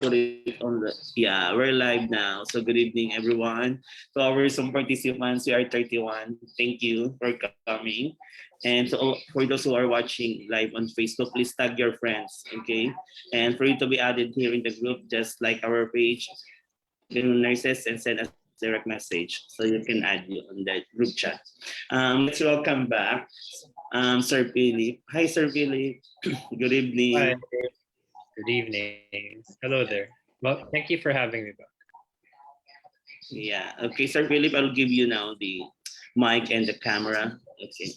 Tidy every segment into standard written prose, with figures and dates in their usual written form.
put it on the, yeah, we're live now. So good evening everyone. To our some participants, we are 31. Thank you for coming. And for those who are watching live on Facebook, please tag your friends, okay? And for you to be added here in the group, just like our page, click on nurses and send us direct message so you can add you on that group chat. Let's welcome back Sir Philip. Hi, Sir Philip. Good Hi, evening. good evening. Hello there. Well, thank you for having me back. Yeah. Okay, Sir Philip, I'll give you now the mic and the camera. Okay.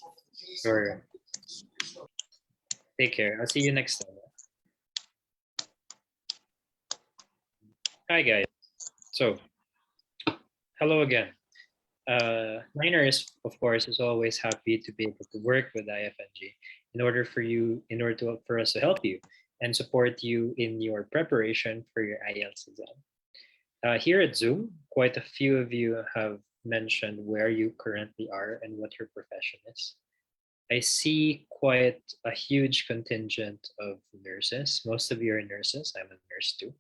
Sure. Take care. I'll see you next time. Hi, guys. So, hello again. Niner is, of course, is always happy to be able to work with IFNG for us to help you and support you in your preparation for your IELTS exam. Here at Zoom, quite a few of you have mentioned where you currently are and what your profession is. I see quite a huge contingent of nurses. Most of you are nurses. I'm a nurse too.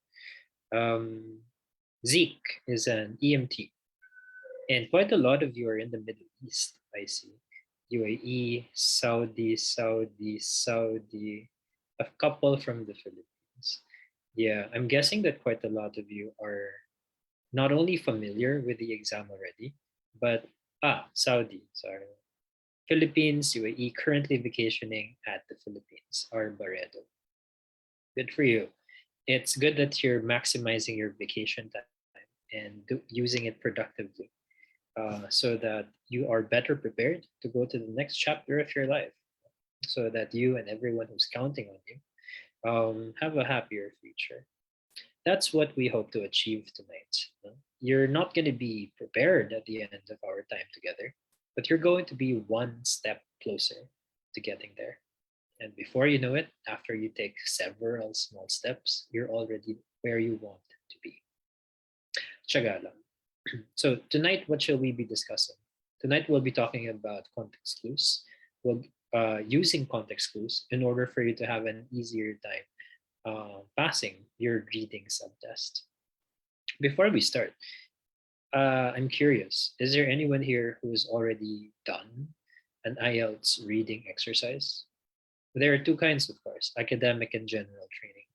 Um, Zeke is an EMT, and quite a lot of you are in the Middle East. I see UAE, Saudi, a couple from the Philippines. Yeah, I'm guessing that quite a lot of you are not only familiar with the exam already, but Saudi, sorry. Philippines, UAE, currently vacationing at the Philippines, or Barredo. Good for you. It's good that you're maximizing your vacation time and using it productively so that you are better prepared to go to the next chapter of your life so that you and everyone who's counting on you have a happier future. That's what we hope to achieve tonight. You're not going to be prepared at the end of our time together, but you're going to be one step closer to getting there. And before you know it, after you take several small steps, you're already where you want to be. Tiyaga lang. So tonight, what shall we be discussing? Tonight, we'll be talking about context clues. We'll using context clues in order for you to have an easier time passing your reading subtest. Before we start, I'm curious, is there anyone here who's already done an IELTS reading exercise? There are two kinds, of course, academic and general training.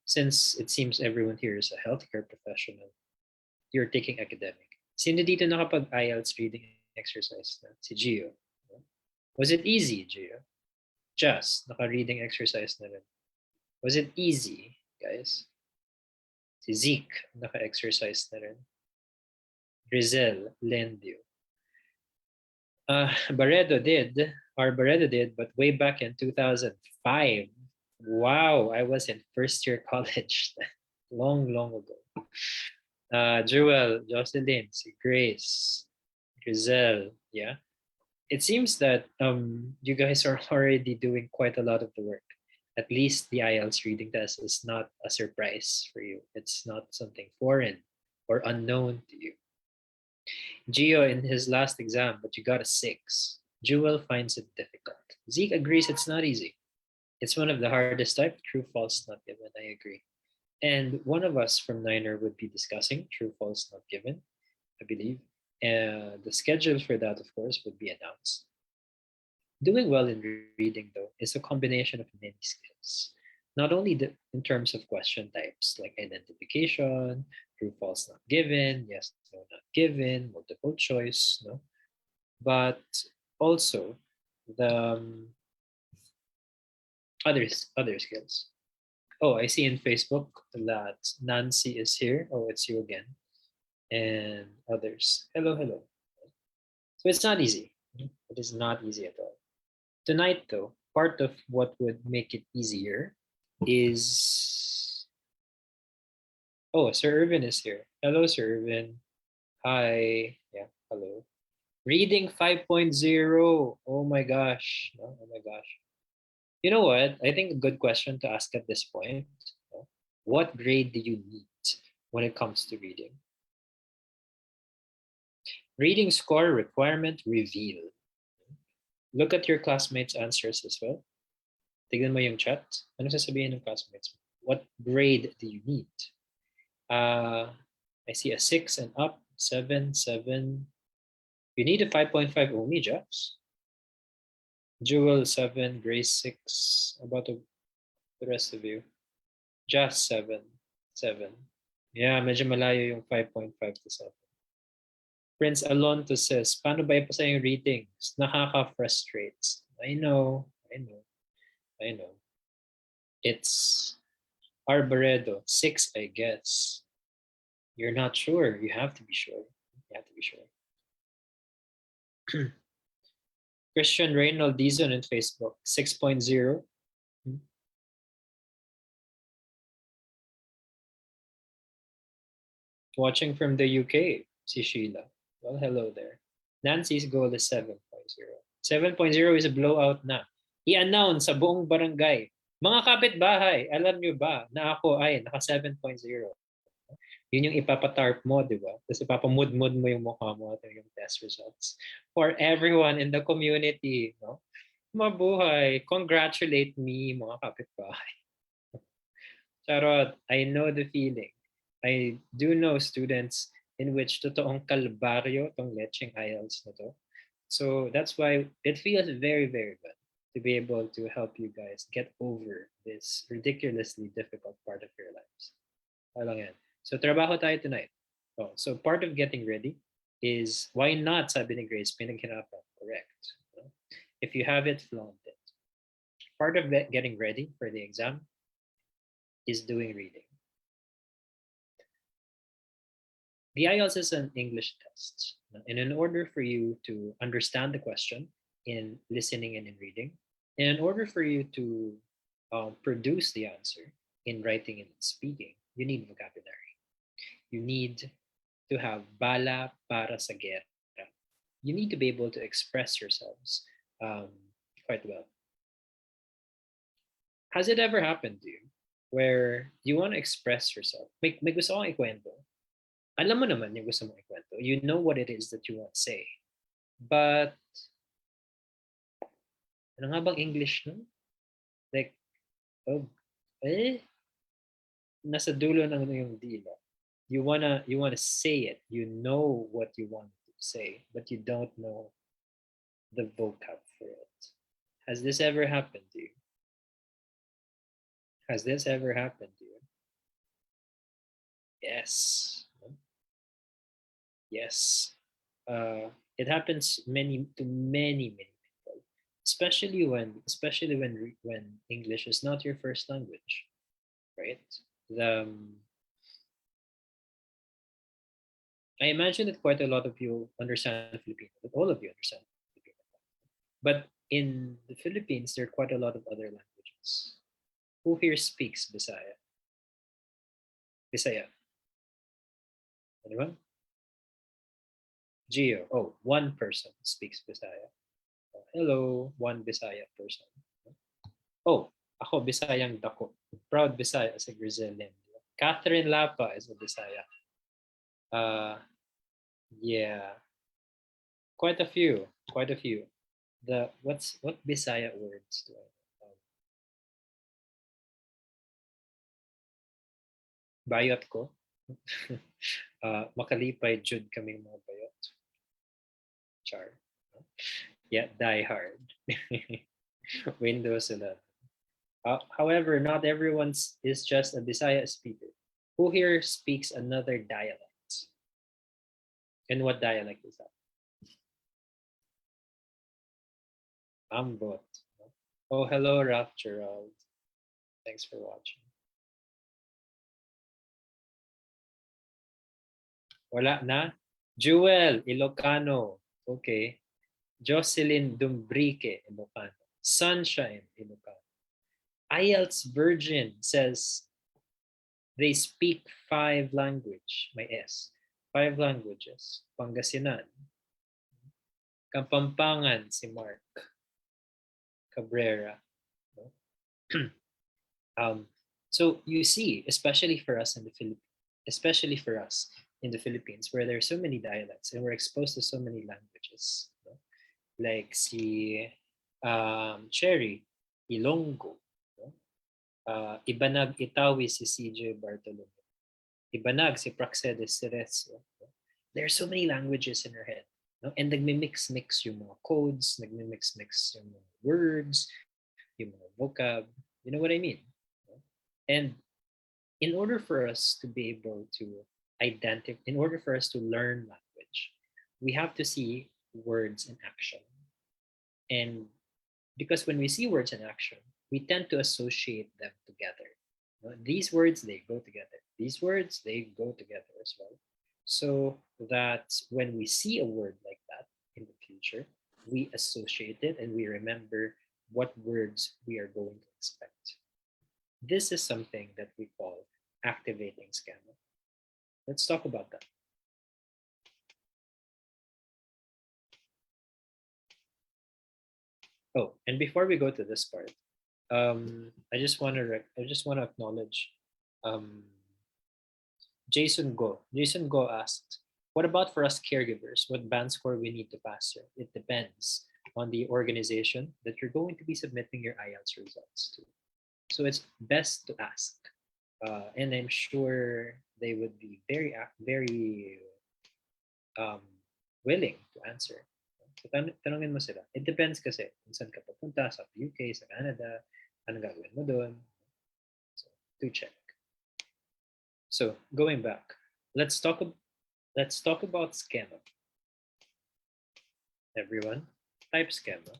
Since it seems everyone here is a healthcare professional, you're taking academic. Sino dito nakapag-IELTS reading exercise na? Si Gio. Was it easy, Gio? Just, naka-reading exercise na rin. Was it easy, guys? Si Zeke, naka-exercise na rin. Rizel, Lendio. Barredo did, but way back in 2005. Wow, I was in first year college. Long, long ago. Jewel, Jocelyn, si Grace, Grizel, yeah. It seems that you guys are already doing quite a lot of the work. At least the IELTS reading test is not a surprise for you. It's not something foreign or unknown to you. Gio in his last exam, but you got a 6. Jewel finds it difficult. Zeke agrees it's not easy. It's one of the hardest type, true, false, not given. I agree. And one of us from Niner would be discussing true, false, not given, I believe. The schedule for that, of course, would be announced. Doing well in reading, though, is a combination of many skills. Not only in terms of question types like identification, true, false, not given, yes, no, not given, multiple choice, no, but also the other skills. Oh, I see in Facebook that Nancy is here. Oh, it's you again. And others. Hello, hello. So it's not easy. It is not easy at all. Tonight, though, part of what would make it easier is. Oh, Sir Irvin is here. Hello, Sir Irvin. Hi. Yeah, hello. Reading 5.0. Oh my gosh. Oh my gosh. You know what? I think a good question to ask at this point. What grade do you need when it comes to reading? Reading score requirement reveal. Look at your classmates' answers as well. Tignan mo yung chat. Ano sasabihin ng classmates mo? What grade do you need? I see a 6 and up, 7, 7. You need a 5.5 only, Jess. Jewel 7, Grace 6. About the rest of you. Just 7, 7. Yeah, medyo malayo yung 5.5 to 7. Prince Alonto says, paano ba ipasa yung readings? Nakaka-frustrates. I know. It's Arboredo, 6, I guess. You're not sure. You have to be sure. Christian Reynolds Dizon on Facebook, 6.0. Watching from the UK, si Sheila. Well, hello there. Nancy's goal is 7.0. 7.0 is a blowout na. I-announce sa buong barangay. Mga kapitbahay, alam nyo ba na ako ay naka 7.0? Yun yung ipapatarp mo, di ba? Tapos ipapamud-mud mo yung mukha mo at yung test results. For everyone in the community, no? Mabuhay. Congratulate me, mga kapitbahay. Charot, I know the feeling. I do know students in which totoong kalbaryo tong lecheng Ielts na to. So that's why it feels very, very good to be able to help you guys get over this ridiculously difficult part of your lives. Alam yan. So trabaho tayo tonight. Oh, so part of getting ready is, why not, sabi ni Grace, pinaghirapan. Correct. If you have it, flaunt it. Part of getting ready for the exam is doing reading. The IELTS is an English test. And in order for you to understand the question in listening and in reading, and in order for you to produce the answer in writing and speaking, you need vocabulary. You need to have bala para sa guerra. You need to be able to express yourselves quite well. Has it ever happened to you where you want to express yourself? May gusto kang ikwento. Alam mo naman yung gusto mong ikwento. You know what it is that you want to say. But, ano nga bang English nun? Like, nasa dulo ng yung dila. You wanna say it. You know what you want to say, but you don't know the vocab for it. Has this ever happened to you? Has this ever happened to you? Yes. Yes. It happens to many people, especially when English is not your first language, right? I imagine that quite a lot of you understand Filipino, but all of you understand Filipino. But in the Philippines, there are quite a lot of other languages. Who here speaks Bisaya? Bisaya? Anyone? Gio. Oh, one person speaks Bisaya. Oh, hello, one Bisaya person. Oh, ako Bisayang dako. Proud Bisaya as a Brazilian. Catherine Lapa is a Bisaya. Yeah. Quite a few. What Bisaya words do I know? Bayot ko. Makalipay jud kaming mga bayot. Char. Yeah, die hard. Windows 11. However, not everyone is just a Bisaya speaker. Who here speaks another dialect? And what dialect is that? Ambot. Oh, hello, Ralph Gerald. Thanks for watching. Wala na? Jewel, Ilocano. Okay. Jocelyn Dumbrique, Ilocano. Sunshine, Ilocano. Ielts Virgin says they speak 5 language. May S. 5 languages. Pangasinan. Kapampangan, si Mark Cabrera. So you see, especially for us in the Philippines, where there are so many dialects and we're exposed to so many languages, like si Cherry, Ilonggo, Ibanag Itawi si CJ Bartolome. Ibanag si Praxedes Ceresio. There are so many languages in our head. No? And nagmi-mix-mix yung mga codes, nagmi-mix-mix yung mga words, yung mga vocab. You know what I mean? And in order for us to be able to in order for us to learn language, we have to see words in action. And because when we see words in action, we tend to associate them together. These words, they go together. These words, they go together as well. So that when we see a word like that in the future, we associate it and we remember what words we are going to expect. This is something that we call activating schema. Let's talk about that. Oh, and before we go to this part, I just want to acknowledge um, Jason Go asked, "What about for us caregivers? What band score we need to pass through? It depends on the organization that you're going to be submitting your IELTS results to. So it's best to ask, and I'm sure they would be very um, willing to answer. So tanungin mo sila. It depends kasi kung saan ka papunta, sa UK, sa Canada, anong gagawin mo doon. So, to check. So, going back, let's talk about schema. Everyone, type schema.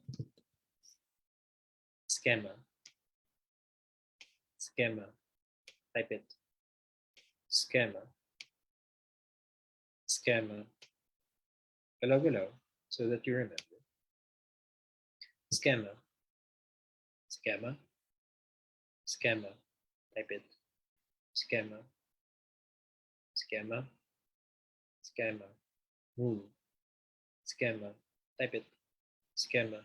Schema. Schema. Type it. Schema. Schema. Galaw-galaw, so that you remember. Schema. Schema. Schema. Type it. Schema. Schema. Schema. Move. Schema. Type it. Schema.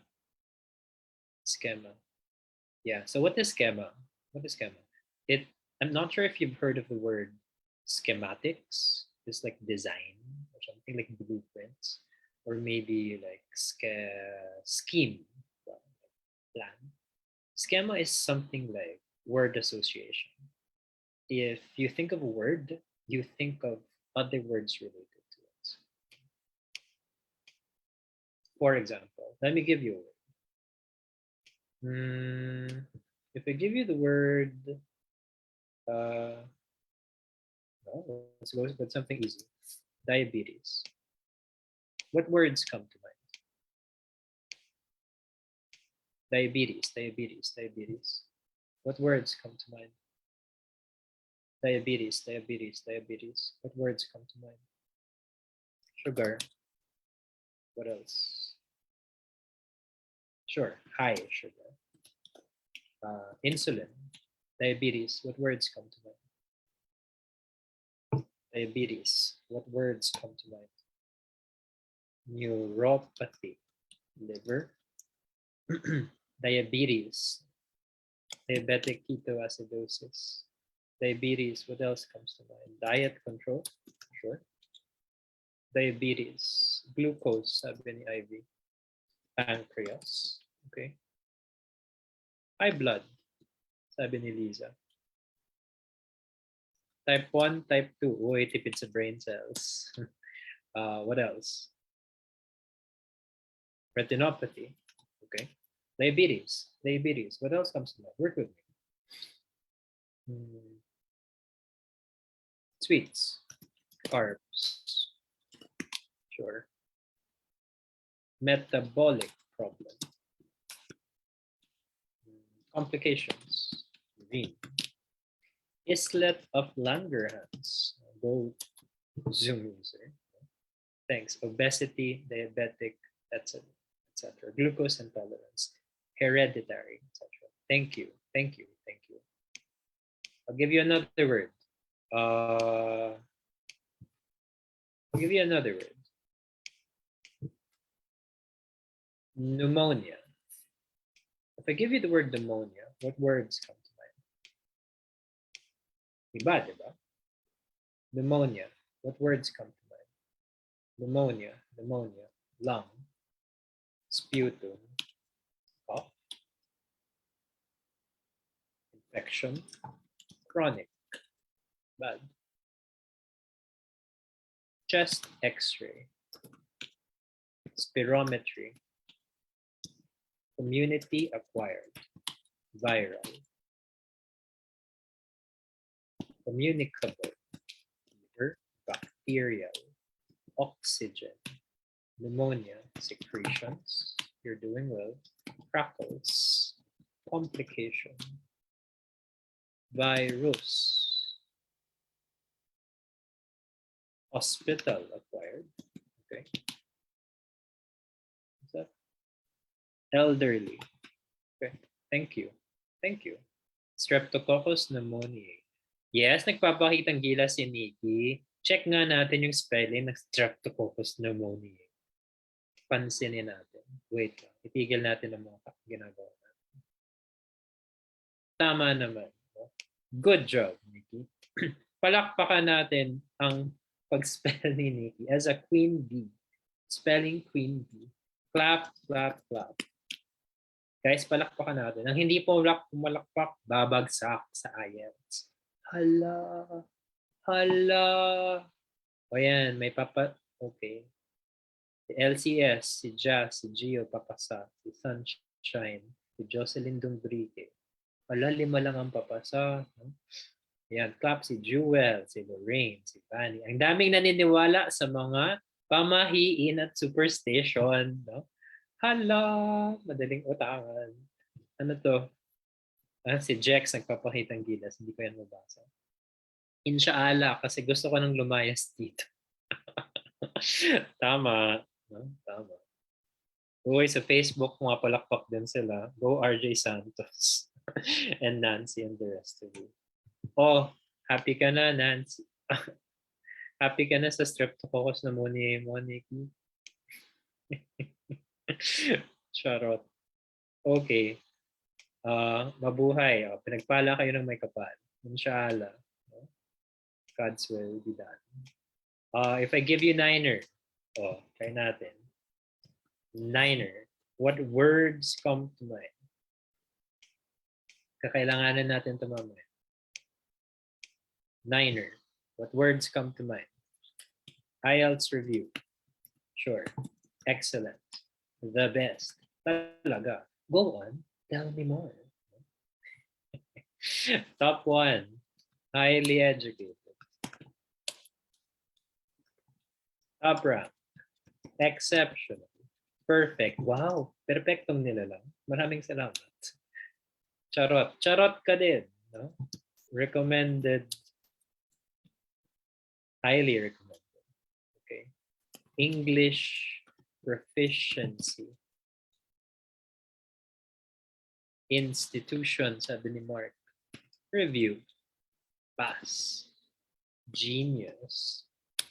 Schema. Yeah. So what is schema? What is schema? I'm not sure if you've heard of the word schematics. It's like design or something like blueprints, or maybe like scheme, plan. Schema is something like word association. If you think of a word, you think of other words related to it. For example, let me give you a word. If I give you the word, let's go with something easy. Diabetes. What words come to mind? Diabetes, diabetes, diabetes. What words come to mind? Diabetes, diabetes, diabetes. What words come to mind? Sugar. What else? Sure, high sugar. Insulin. Diabetes. What words come to mind? Diabetes. What words come to mind? Neuropathy. Liver. Diabetes. Diabetic ketoacidosis. Diabetes. What else comes to mind? Diet control. Sure. Diabetes. Glucose, sabi ni Ivy. Pancreas. Okay. High blood, sabi ni Liza. Type 1, type 2. Uy, tipid sa brain cells. What else? Retinopathy. Okay. Diabetes. Diabetes. What else comes to mind? Work with me. Sweets. Carbs. Sure. Metabolic problem. Complications. Vein. Islet of Langerhans. Go Zoom user. Thanks. Obesity, diabetic, etc. etc. Glucose intolerance, hereditary, etc. Thank you. Thank you. Thank you. I'll give you another word. I'll give you another word. Pneumonia. If I give you the word pneumonia, what words come to mind? Iba, diba? Pneumonia. What words come to mind? Pneumonia, pneumonia, lung, sputum, cough, infection, chronic, bad, chest x-ray, spirometry, community acquired, viral, communicable, fever, bacterial, oxygen, pneumonia, secretions, you're doing well, crackles, complication, virus, hospital acquired, okay, what's that? Elderly, okay, thank you, Streptococcus pneumoniae. Yes, nagpapakitang gila si Nikki. Check nga natin yung spelling ng Streptococcus pneumoniae. Pansinin natin. Wait lang. Itigil natin ang mga ginagawa natin. Tama naman. Good job, Nikki. Palakpakan natin ang pag-spell ni Nikki as a queen bee. Spelling queen bee. Clap, clap, clap. Guys, palakpakan natin. Ang hindi po pumalakpak, babagsak sa Ielts. Hala. Hala. O yan, may papa... Okay. Si LCS, si Jazz, si Gio papasa, si Sunshine, si Jocelyn Dumbrique. Hala, 5 lang ang papasa. Yan, clap si Jewel, si Lorraine, si Fanny. Ang daming naniniwala sa mga pamahiin at superstition. No? Hala, madaling utangan. Ano to? Si Jex nagpapakitang gilas. Hindi ko yan mabasa. Inshallah, kasi gusto ko nang lumayas dito. Tama. No? Tama. Uy, sa Facebook, mga palakpak din sila. Go RJ Santos. And Nancy and the rest of you. Oh, happy ka na, Nancy. Happy ka na sa Streptococcus pneumoniae mo, Nikki. Charot. Okay. Mabuhay. Pinagpala kayo ng may kapal. Inshallah. God's will be done. If I give you niner, try natin. Niner. What words come to mind? Kakailanganan natin ito mamaya. Niner. What words come to mind? IELTS review. Sure. Excellent. The best. Talaga. Go on. Tell me more. Top 1. Highly educated. Top rank. Exceptional. Perfect. Wow. Perfectong nila lang. Maraming salamat. Charot. Charot ka din. No? Recommended. Highly recommended. Okay. English proficiency. Institution, sabi ni Mark. Review. Pass. Genius.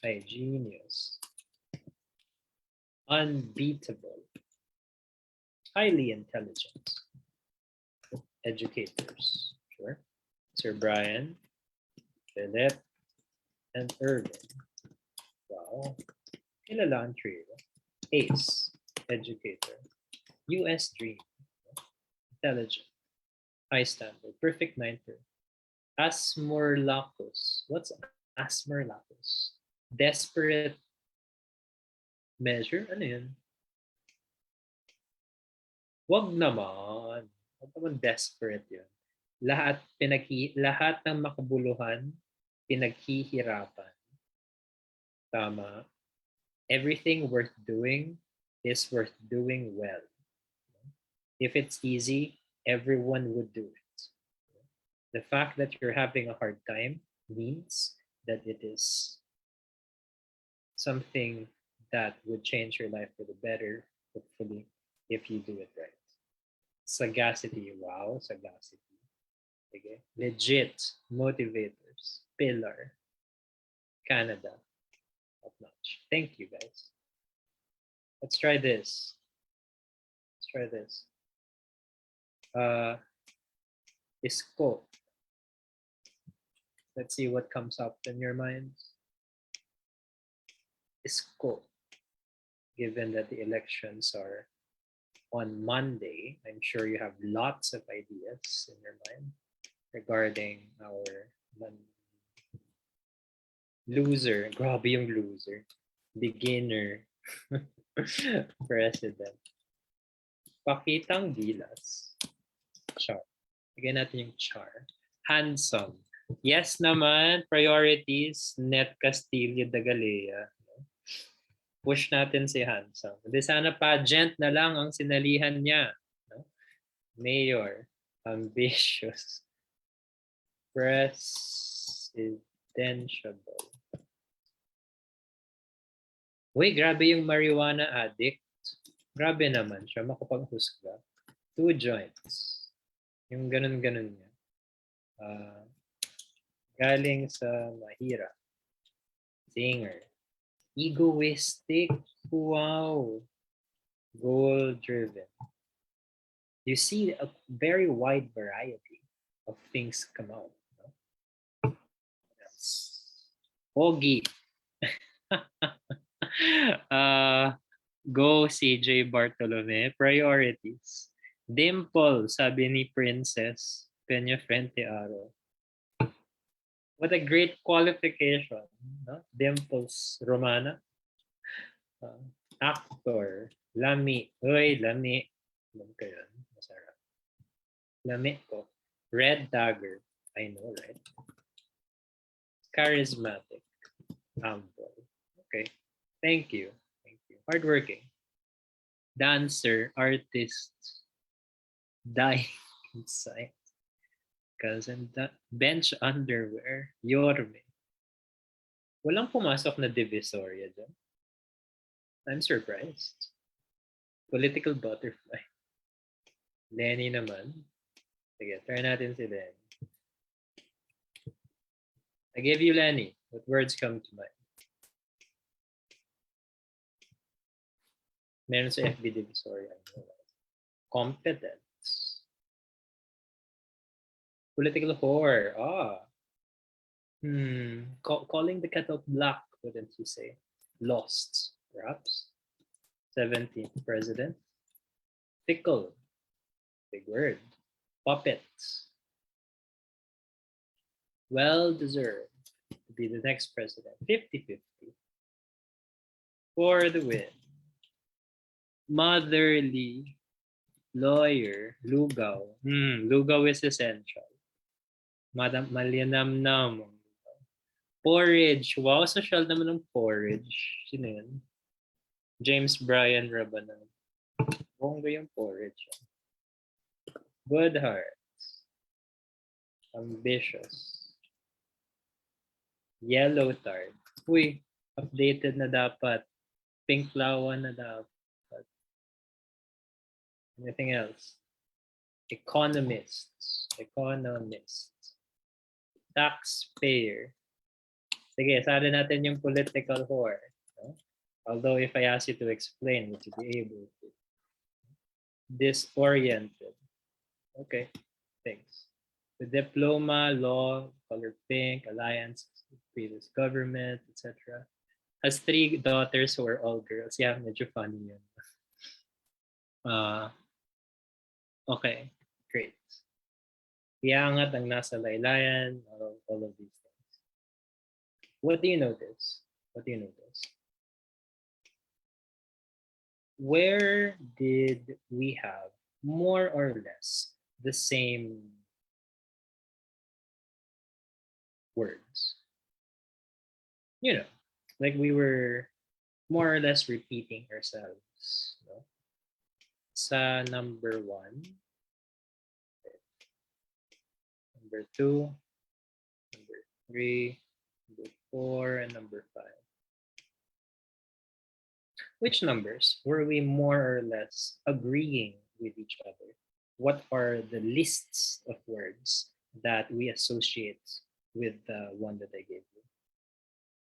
Genius. Unbeatable. Highly intelligent. Educators. Sure. Sir Brian, Philip, and Irvin. Wow. Kilala ang trio. Ace. Educator. US Dream. Intelligent. High standard. Perfect ninth. Asmorlacus. What's Asmorlacus? Desperate measure? Ano yun? Wag naman. Wag naman desperate yun. Lahat ng makabuluhan, pinaghihirapan. Tama. Everything worth doing is worth doing well. If it's easy, everyone would do it. The fact that you're having a hard time means that it is something that would change your life for the better, hopefully, if you do it right. Sagacity, wow, sagacity. Okay. Legit, motivators, pillar, Canada, top notch. Thank you, guys. Let's try this. Let's try this. Scope. Let's see what comes up in your minds. Scope. Given that the elections are on Monday, I'm sure you have lots of ideas in your mind regarding our Loser. Grabe yung loser. Beginner. President. Pakitang gilas. Char. Bigyan natin yung char. Handsome. Yes naman. Priorities. Net Castillo de Galea. Push natin si handsome. Hindi sana pageant na lang ang sinalihan niya. No? Mayor. Ambitious. Presidentiable. Uy, grabe yung marijuana addict. Grabe naman siya, makapaghusga. 2 joints. Yung ganun-ganun niya. Galing sa mahirap. Singer. Egoistic. Wow. Goal-driven. You see a very wide variety of things come out. No? Pogi. Go CJ Bartolome. Priorities. Dimple, sabi ni Princess Peña Frente Aro. What a great qualification. No? Dimples Romana. Actor. Lami. Uy, Lami. Alam ko yun. Masarap. Lami ko. Red Dagger. I know, right? Charismatic. Humble. Okay. Thank you. Thank you. Hardworking. Dancer. Artist. Die inside. Cousin. Bench underwear. Yorme. Walang pumasok na divisoria dyan. I'm surprised. Political butterfly. Lenny naman. Sige, try natin si Lenny. I gave you Lenny. What words come to mind? Meron sa FB Divisoria. Competence. Political whore. Calling the kettle black, wouldn't you say? Lost, perhaps. 17th president. Fickle. Big word. Puppets. Well deserved to be the next president. 50-50. For the win. Motherly. Lawyer. Lugaw. Lugaw is essential. Madam Malianam-nam. Porridge. Wow, social naman ng porridge. Sino yun? James Bryan Rabanan. Bongga yung porridge. Good hearts. Ambitious. Yellow tart. Uy, updated na dapat. Pink flower na dapat. Anything else? Economists. Taxpayer. Sige, sali natin yung political whore. No? Although if I ask you to explain, would you be able to? Disoriented. Okay, thanks. The diploma, law, color pink, alliance, previous government, etc. Has 3 daughters who are all girls. Yeah, medyo funny yun. Okay, great. Iangat ang nasa laylayan, all of these things. What do you notice? Where did we have more or less the same words? You know, like we were more or less repeating ourselves. No? Sa number 1, number 2, number 3, number 4, and number 5. Which numbers were we more or less agreeing with each other? What are the lists of words that we associate with the one that I gave you?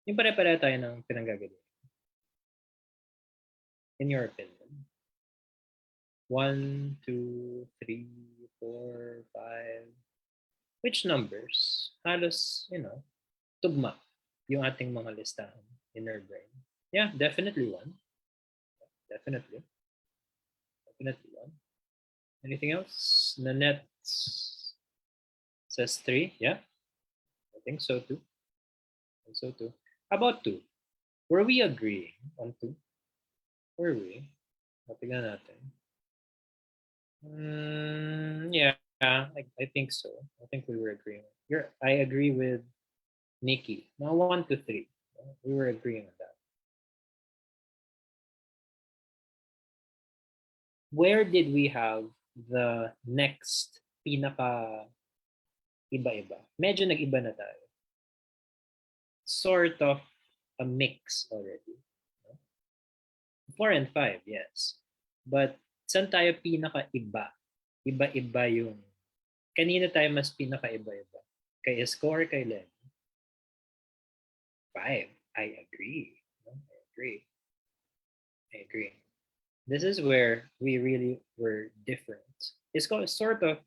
Yung pare-pare tayo ng pinanggagaling. In your opinion? 1, 2, 3, 4, 5. Which numbers? Halos, tugma yung ating mga listahan in our brain. Yeah, definitely 1. Definitely 1. Anything else? Nanette says 3. Yeah, I think so too. About two? Were we agreeing on two? Were we? Tignan natin. Yeah, I think so. I think we were agreeing. I agree with Nikki. Now 1 to 3. We were agreeing on that. Where did we have the next pinaka iba-iba? Medyo nag-iba na tayo. Sort of a mix already. 4 and 5, yes. But saan tayo pinaka-iba? Iba-iba yung... Kanina tayo mas pinaka-iba-iba? Kay Isko or kay Len? 5. I agree. I agree. I agree. This is where we really were different. Isko is sort of.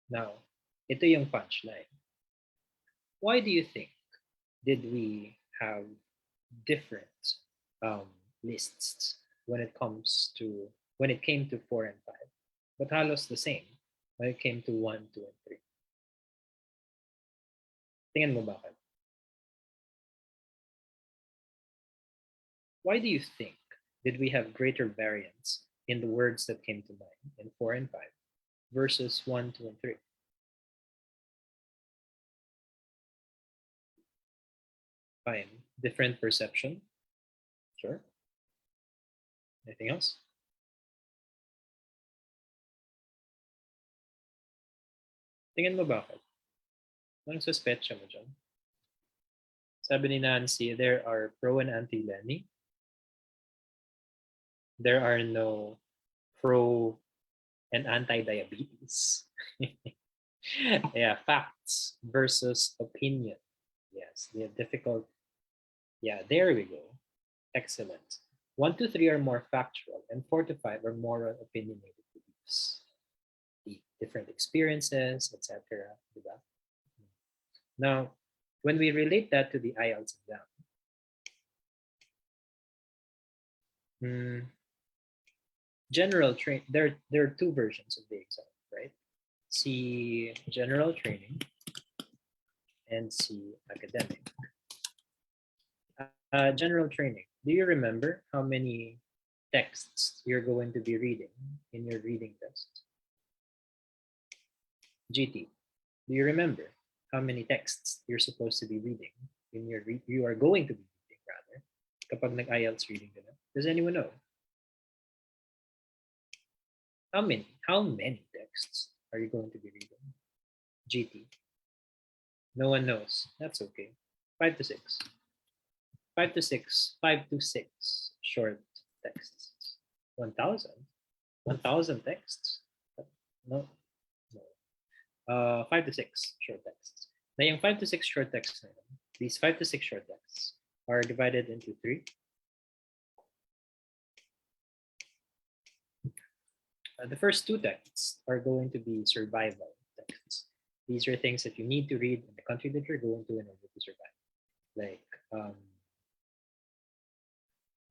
Now, ito yung punchline. Why do you think did we have different lists when it came to 4 and 5, but halos the same when it came to 1, 2, and 3? Tingnan mo bakit? Why do you think did we have greater variance in the words that came to mind in 4 and 5 versus 1, 2, and 3? Fine. Different perception. Sure. Anything else? Tingin mo bakit? Anong suspetsa mo dyan? Sabi ni Nancy, there are pro and anti-Lenny. There are no pro and anti-diabetes. Yeah, facts versus opinion. Yes, the difficult. Yeah, there we go. Excellent. 1, 2, 3 are more factual, and 4 to 5 are more opinionated beliefs. The different experiences, etc. Now, when we relate that to the Ielts exam, general train there are two versions of the exam, right? See general training and see academic. General training. Do you remember how many texts you're going to be reading in your reading test? GT. Do you remember how many texts you're supposed to be reading in you are going to be reading rather kapag nag-IELTS reading ka na? Does anyone know? How many texts are you going to be reading? GT. No one knows. That's okay. 5 to 6. 5 to 6. 5 to 6 short texts. 1,000. 1,000 texts. No. 5 to 6 short texts. Now, yung 5 to 6 short texts na yun, these 5 to 6 short texts are divided into 3. The first 2 texts are going to be survival texts. These are things that you need to read in the country that you're going to in order to survive, like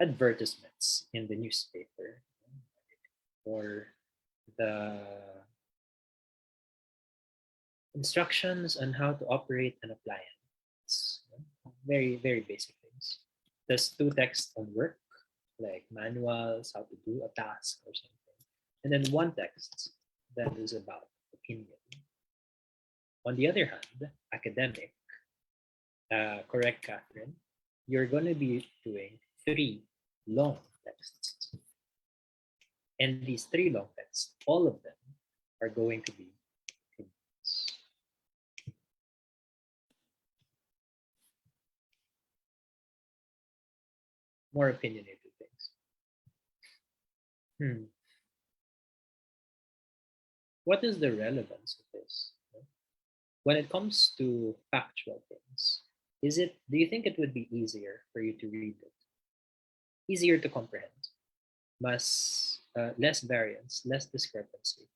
advertisements in the newspaper or the instructions on how to operate an appliance. Very, very basic things. There's 2 texts on work, like manuals, how to do a task or something. And then 1 text that is about opinion. On the other hand, academic, correct, Catherine, you're going to be doing 3 long texts. And these 3 long texts, all of them are going to be opinions. More opinionated things. What is the relevance of this? When it comes to factual things, do you think it would be easier for you to read it? Easier to comprehend? Less variance, less discrepancy?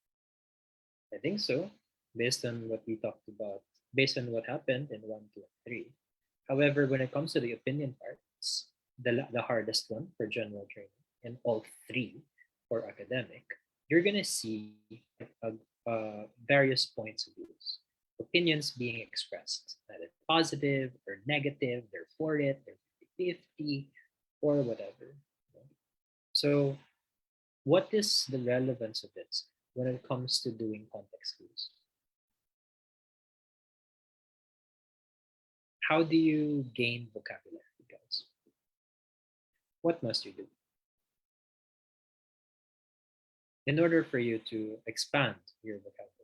I think so, based on what we talked about, based on what happened in 1, 2, and 3. However, when it comes to the opinion parts, the hardest one for general training, and all 3 for academic, you're gonna see various points of views. opinions being expressed, either positive or negative, they're for it, they're 50-50, or whatever. So, what is the relevance of this when it comes to doing context clues? How do you gain vocabulary, guys? What must you do in order for you to expand your vocabulary?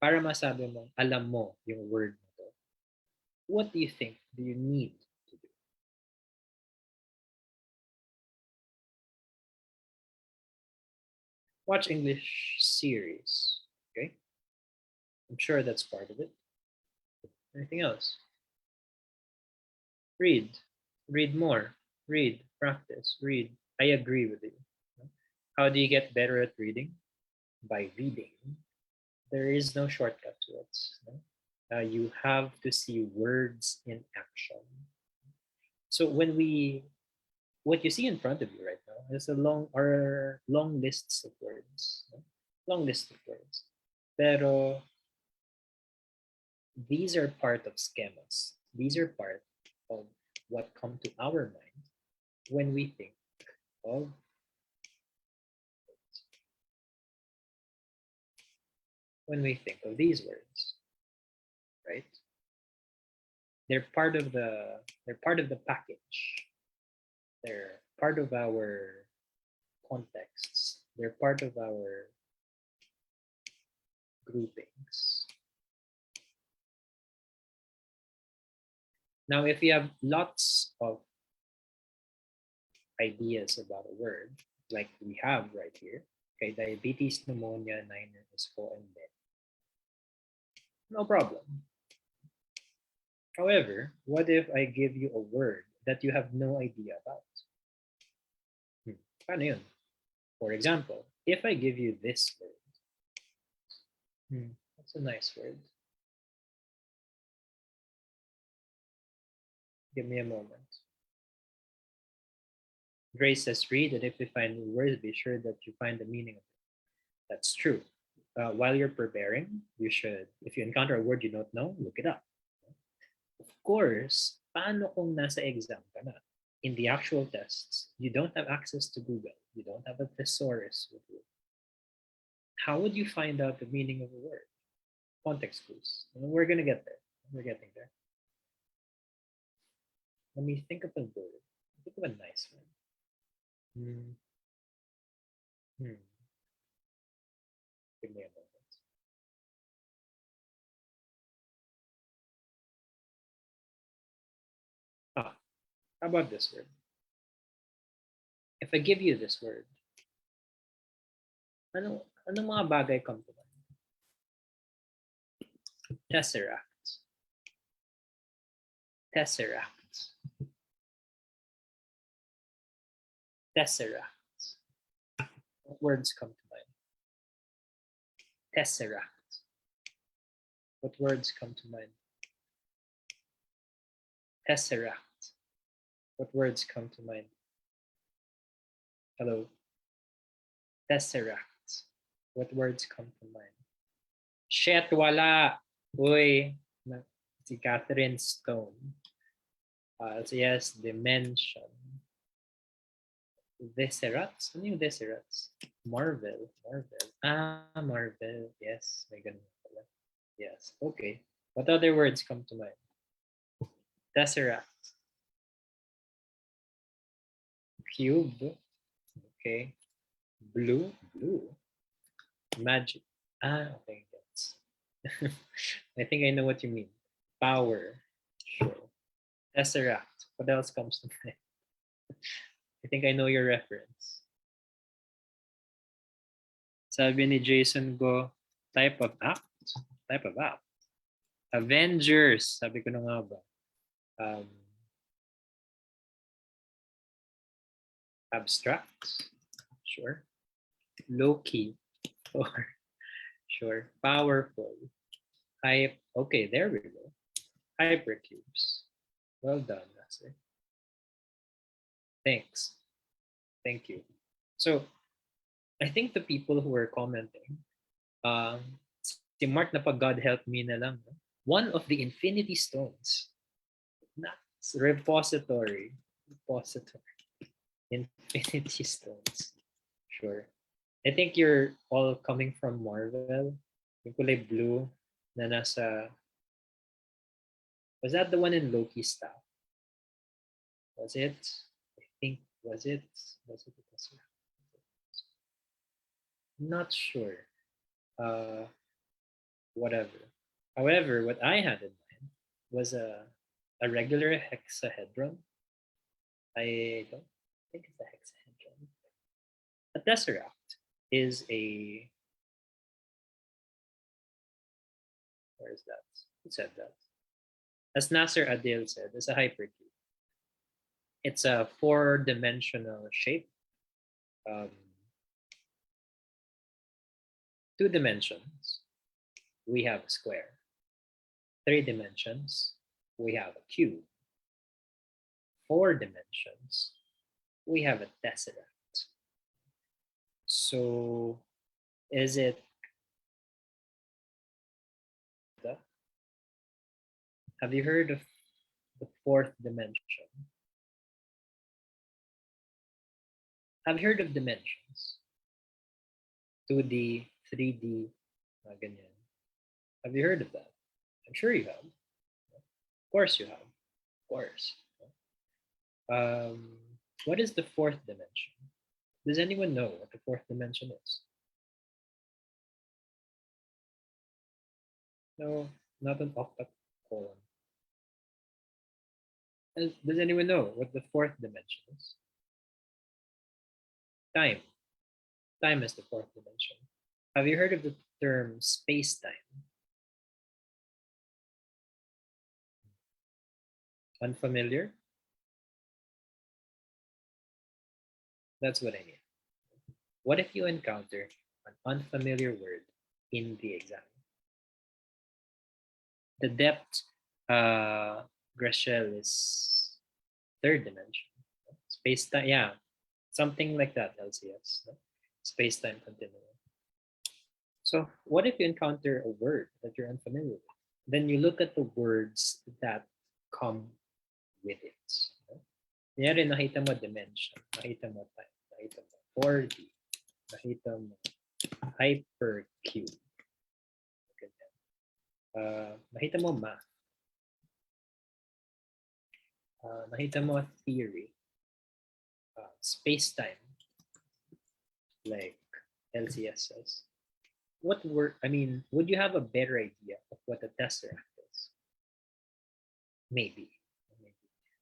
Para masabi mo, alam mo yung word na to, what do you think do you need to do? Watch English series, okay? I'm sure that's part of it. Anything else? Read. Read more. Read. Practice. Read. I agree with you. How do you get better at reading? By reading. There is no shortcut to it. You have to see words in action. So what you see in front of you right now is a long lists of words. Long list of words. Pero these are part of schemas. These are part of what come to our mind when we think of these words, right? They're part of the package. They're part of our contexts. They're part of our groupings. Now, if you have lots of ideas about a word, like we have right here, okay, diabetes, pneumonia, niner, ISFO, and med, no problem. However, what if I give you a word that you have no idea about? Paano yun? For example, if I give you this word, that's a nice word. Give me a moment. Grace says, read, and if you find new words, be sure that you find the meaning of it. That's true. While you're preparing, you should, if you encounter a word you don't know, look it up. Of course, paano kung nasa exam ka na? In the actual tests, you don't have access to Google. You don't have a thesaurus with you. How would you find out the meaning of a word? Context clues. We're going to get there. We're getting there. Let me think of a word. Think of a nice one. Give me a moment. How about this word? If I give you this word, anong mga bagay come to mind? Tesseract. Tesseract. Tesseract. What words come to mind? Tesseract. What words come to mind? Tesseract. What words come to mind? Hello. Tesseract. What words come to mind? Shit, wala. Uy. Si Catherine Stone. So yes, dimension. Viscerats? Ano yung viscerats? Marvel. Marvel. Yes, may ganun pala. Yes, okay. What other words come to mind? Tesseract. Cube. Okay. Blue. Magic. Okay, yes. I think I know what you mean. Power. Sure. Tesseract. What else comes to mind? I think I know your reference. Sabi ni Jason Go, type of app. Avengers. Sabi ko na nga ba. Abstract. Sure. Low-key. Sure. Powerful. Hype. Okay, there we go. Hypercubes. Well done, Nasir. Thanks. Thank you. So, I think the people who are commenting, Si Mark na pag God help me na lang. No? One of the Infinity Stones. Nice. Repository. Repository. Infinity Stones. Sure. I think you're all coming from Marvel. Yung kulay blue na nasa... Was that the one in Loki's staff? Was it? I think, was it? Was it? Not sure. Uh, whatever. However, what I had in mind was a regular hexahedron. I don't think it's a hexahedron. A tesseract is a... Where is that? Who said that? As Nasser Adil said, it's a hypercube. It's a four-dimensional shape. Um, 2 dimensions, we have a square. 3 dimensions, we have a cube. 4 dimensions, we have a tesseract. So, is it... Have you heard of the fourth dimension? Have you heard of dimensions? 2D, 3D, ganyan. Have you heard of that? I'm sure you have. Of course you have. Of course. What is the fourth dimension? Does anyone know what the fourth dimension is? No, not an octacolon. Does anyone know what the fourth dimension is? Time. Time is the fourth dimension. Have you heard of the term space-time? Unfamiliar? That's what I mean. What if you encounter an unfamiliar word in the exam? The depth, Greshel, is third dimension. Space-time, yeah, something like that, LCS. Space-time continuum. So what if you encounter a word that you're unfamiliar with? Then you look at the words that come with it. Kunyari, nakita mo dimension, nakita mo time, nakita mo 4D, nakita mo hypercube, nakita mo math, nakita mo theory, space-time, like LCS says. What word, I mean, would you have a better idea of what a tesseract is? Maybe.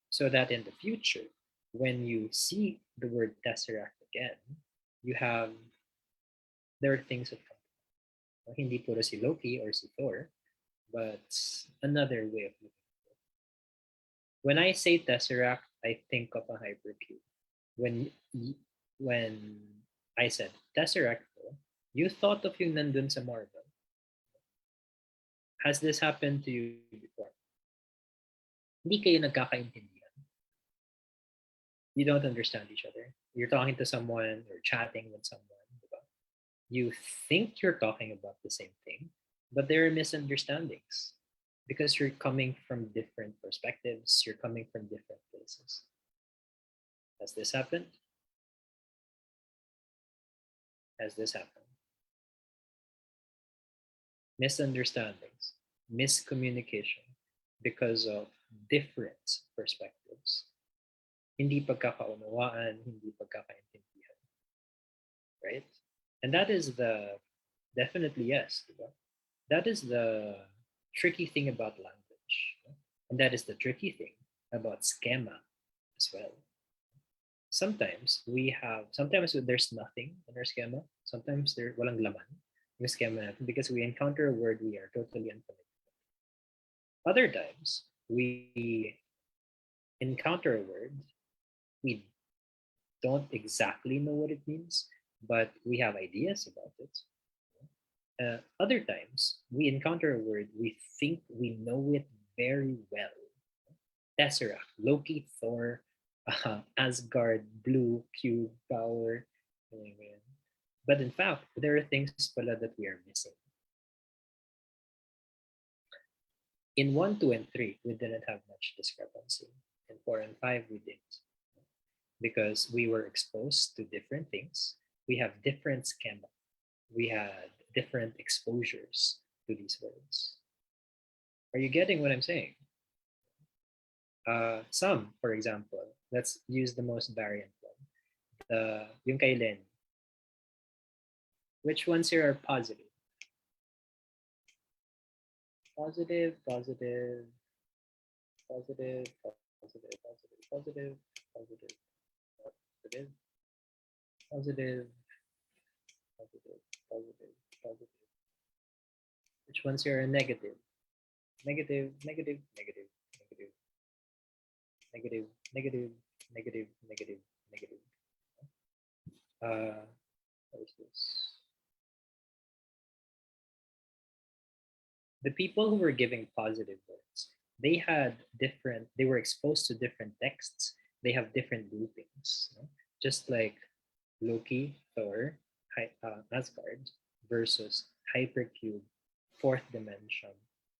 So that in the future, when you see the word tesseract again, you have... there are things that come. Hindi puro si Loki or si Thor, but another way of looking at it. When I say tesseract, I think of a hypercube. When I said tesseract, you thought of yung nandun sa Marvel. Has this happened to you before? Hindi kayo nagkakaintindihan. You don't understand each other. You're talking to someone or chatting with someone. Diba? You think you're talking about the same thing, but there are misunderstandings because you're coming from different perspectives. You're coming from different places. Has this happened? Has this happened? Misunderstandings, miscommunication because of different perspectives. Hindi pagkakaunawaan, hindi pagkakaintindihan. Right? And that is the... definitely yes. Diba? That is the tricky thing about language. And that is the tricky thing about schema as well. Sometimes there's nothing in our schema. Sometimes there walang laman yung schema natin because we encounter a word we are totally unfamiliar with. Other times, we encounter a word, we don't exactly know what it means, but we have ideas about it. Other times, we encounter a word, we think we know it very well. Tesseract, Loki, Thor, Asgard, blue, cube, power. But in fact, there are things pala that we are missing. In 1, 2, and 3, we didn't have much discrepancy. In 4 and 5, we did because we were exposed to different things. We have different schema. We had different exposures to these words. Are you getting what I'm saying? Some, for example, let's use the most variant one. Yung kay Len. Which ones here are positive? Positive, positive, positive, positive, positive, positive, positive, positive, positive, positive, positive, positive. Which ones here are negative? Negative, negative, negative, negative, negative, negative, negative, negative, negative. What is this? The people who were giving positive words, they were exposed to different texts. They have different groupings. Just like Loki, Thor, Asgard versus Hypercube, Fourth Dimension,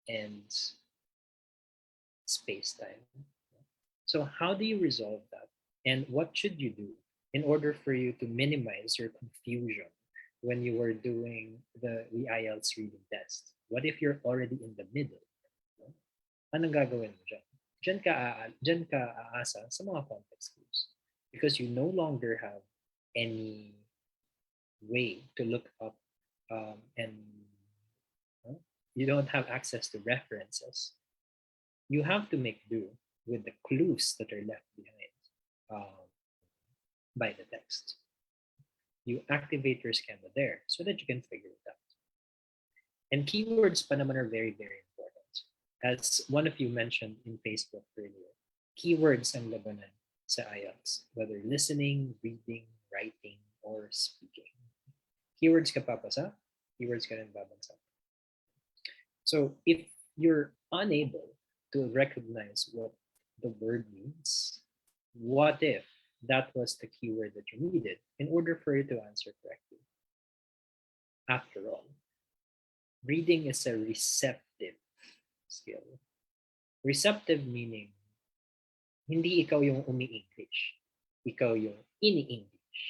and Space Time. So, how do you resolve that? And what should you do in order for you to minimize your confusion when you were doing the IELTS reading test? What if you're already in the middle? Anong gagawin mo dyan? Dyan ka aasa sa mga context clues because you no longer have any way to look up and you don't have access to references. You have to make do with the clues that are left behind by the text. You activate your schema there so that you can figure it out. And keywords pa naman are very, very important. As one of you mentioned in Facebook earlier, keywords ang labanan sa IELTS, whether listening, reading, writing, or speaking. Keywords ka papasa, keywords ka rin babagsak. So if you're unable to recognize what the word means, what if that was the keyword that you needed in order for you to answer correctly? After all, reading is a receptive skill. Receptive meaning, hindi ikaw yung umi-English. Ikaw yung ini-English.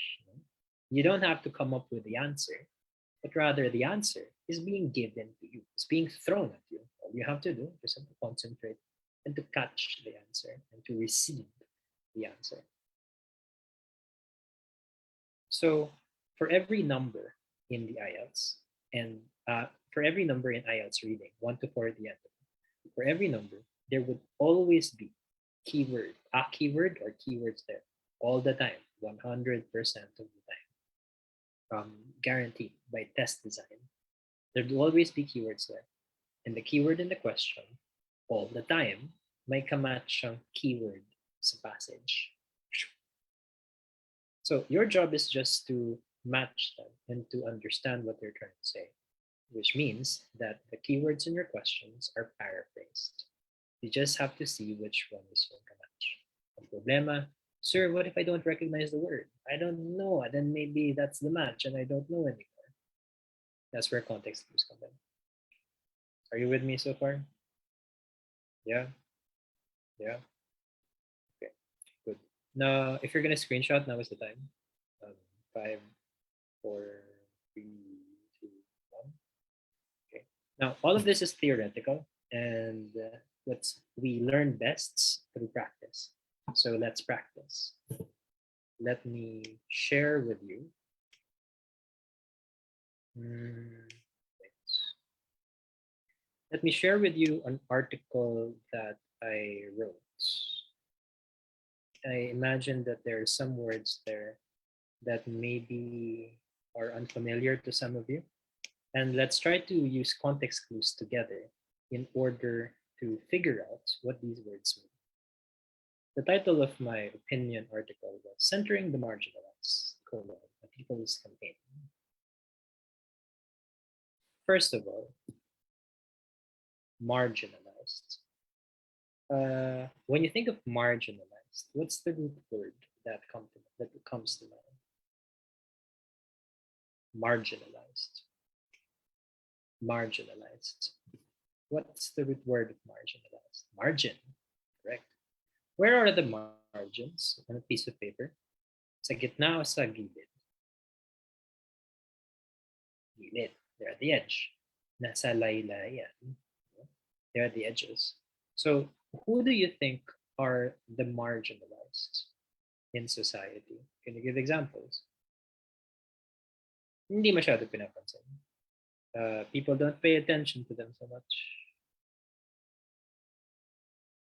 You don't have to come up with the answer, but rather the answer is being given to you. It's being thrown at you. All you have to do is to concentrate and to catch the answer and to receive the answer. So for every number in the IELTS, and for every number in IELTS reading, 1 to 4 at the end, for every number, there would always be a keyword or keywords there all the time, 100% of the time. Guaranteed by test design. There will always be keywords there. And the keyword in the question, all the time, may kamatch siyang keyword sa passage. So your job is just to match them and to understand what they're trying to say, which means that the keywords in your questions are paraphrased. You just have to see which one is yung kamatch. Ang problema, sir, what if I don't recognize the word? I don't know. Then maybe that's the match and I don't know anymore. That's where context clues come in. Are you with me so far? Yeah? Yeah? Okay, good. Now, if you're going to screenshot, now is the time. 5, 4, 3, 2, 1. Okay. Now, all of this is theoretical and we learn best through practice. So let's practice. Let me share with you. Let me share with you an article that I wrote. I imagine that there are some words there that maybe are unfamiliar to some of you. And let's try to use context clues together in order to figure out what these words mean. The title of my opinion article was Centering the Marginalized, a People's Campaign. First of all, marginalized. When you think of marginalized, what's the root word that comes to mind? Marginalized. Marginalized. What's the root word of marginalized? Margin, correct. Where are the margins on a piece of paper? Sa gitna o sa gilid? Gilid. They're at the edge. Nasa laylayan. They're at the edges. So who do you think are the marginalized in society? Can you give examples? Hindi masyado pinapansin. People don't pay attention to them so much.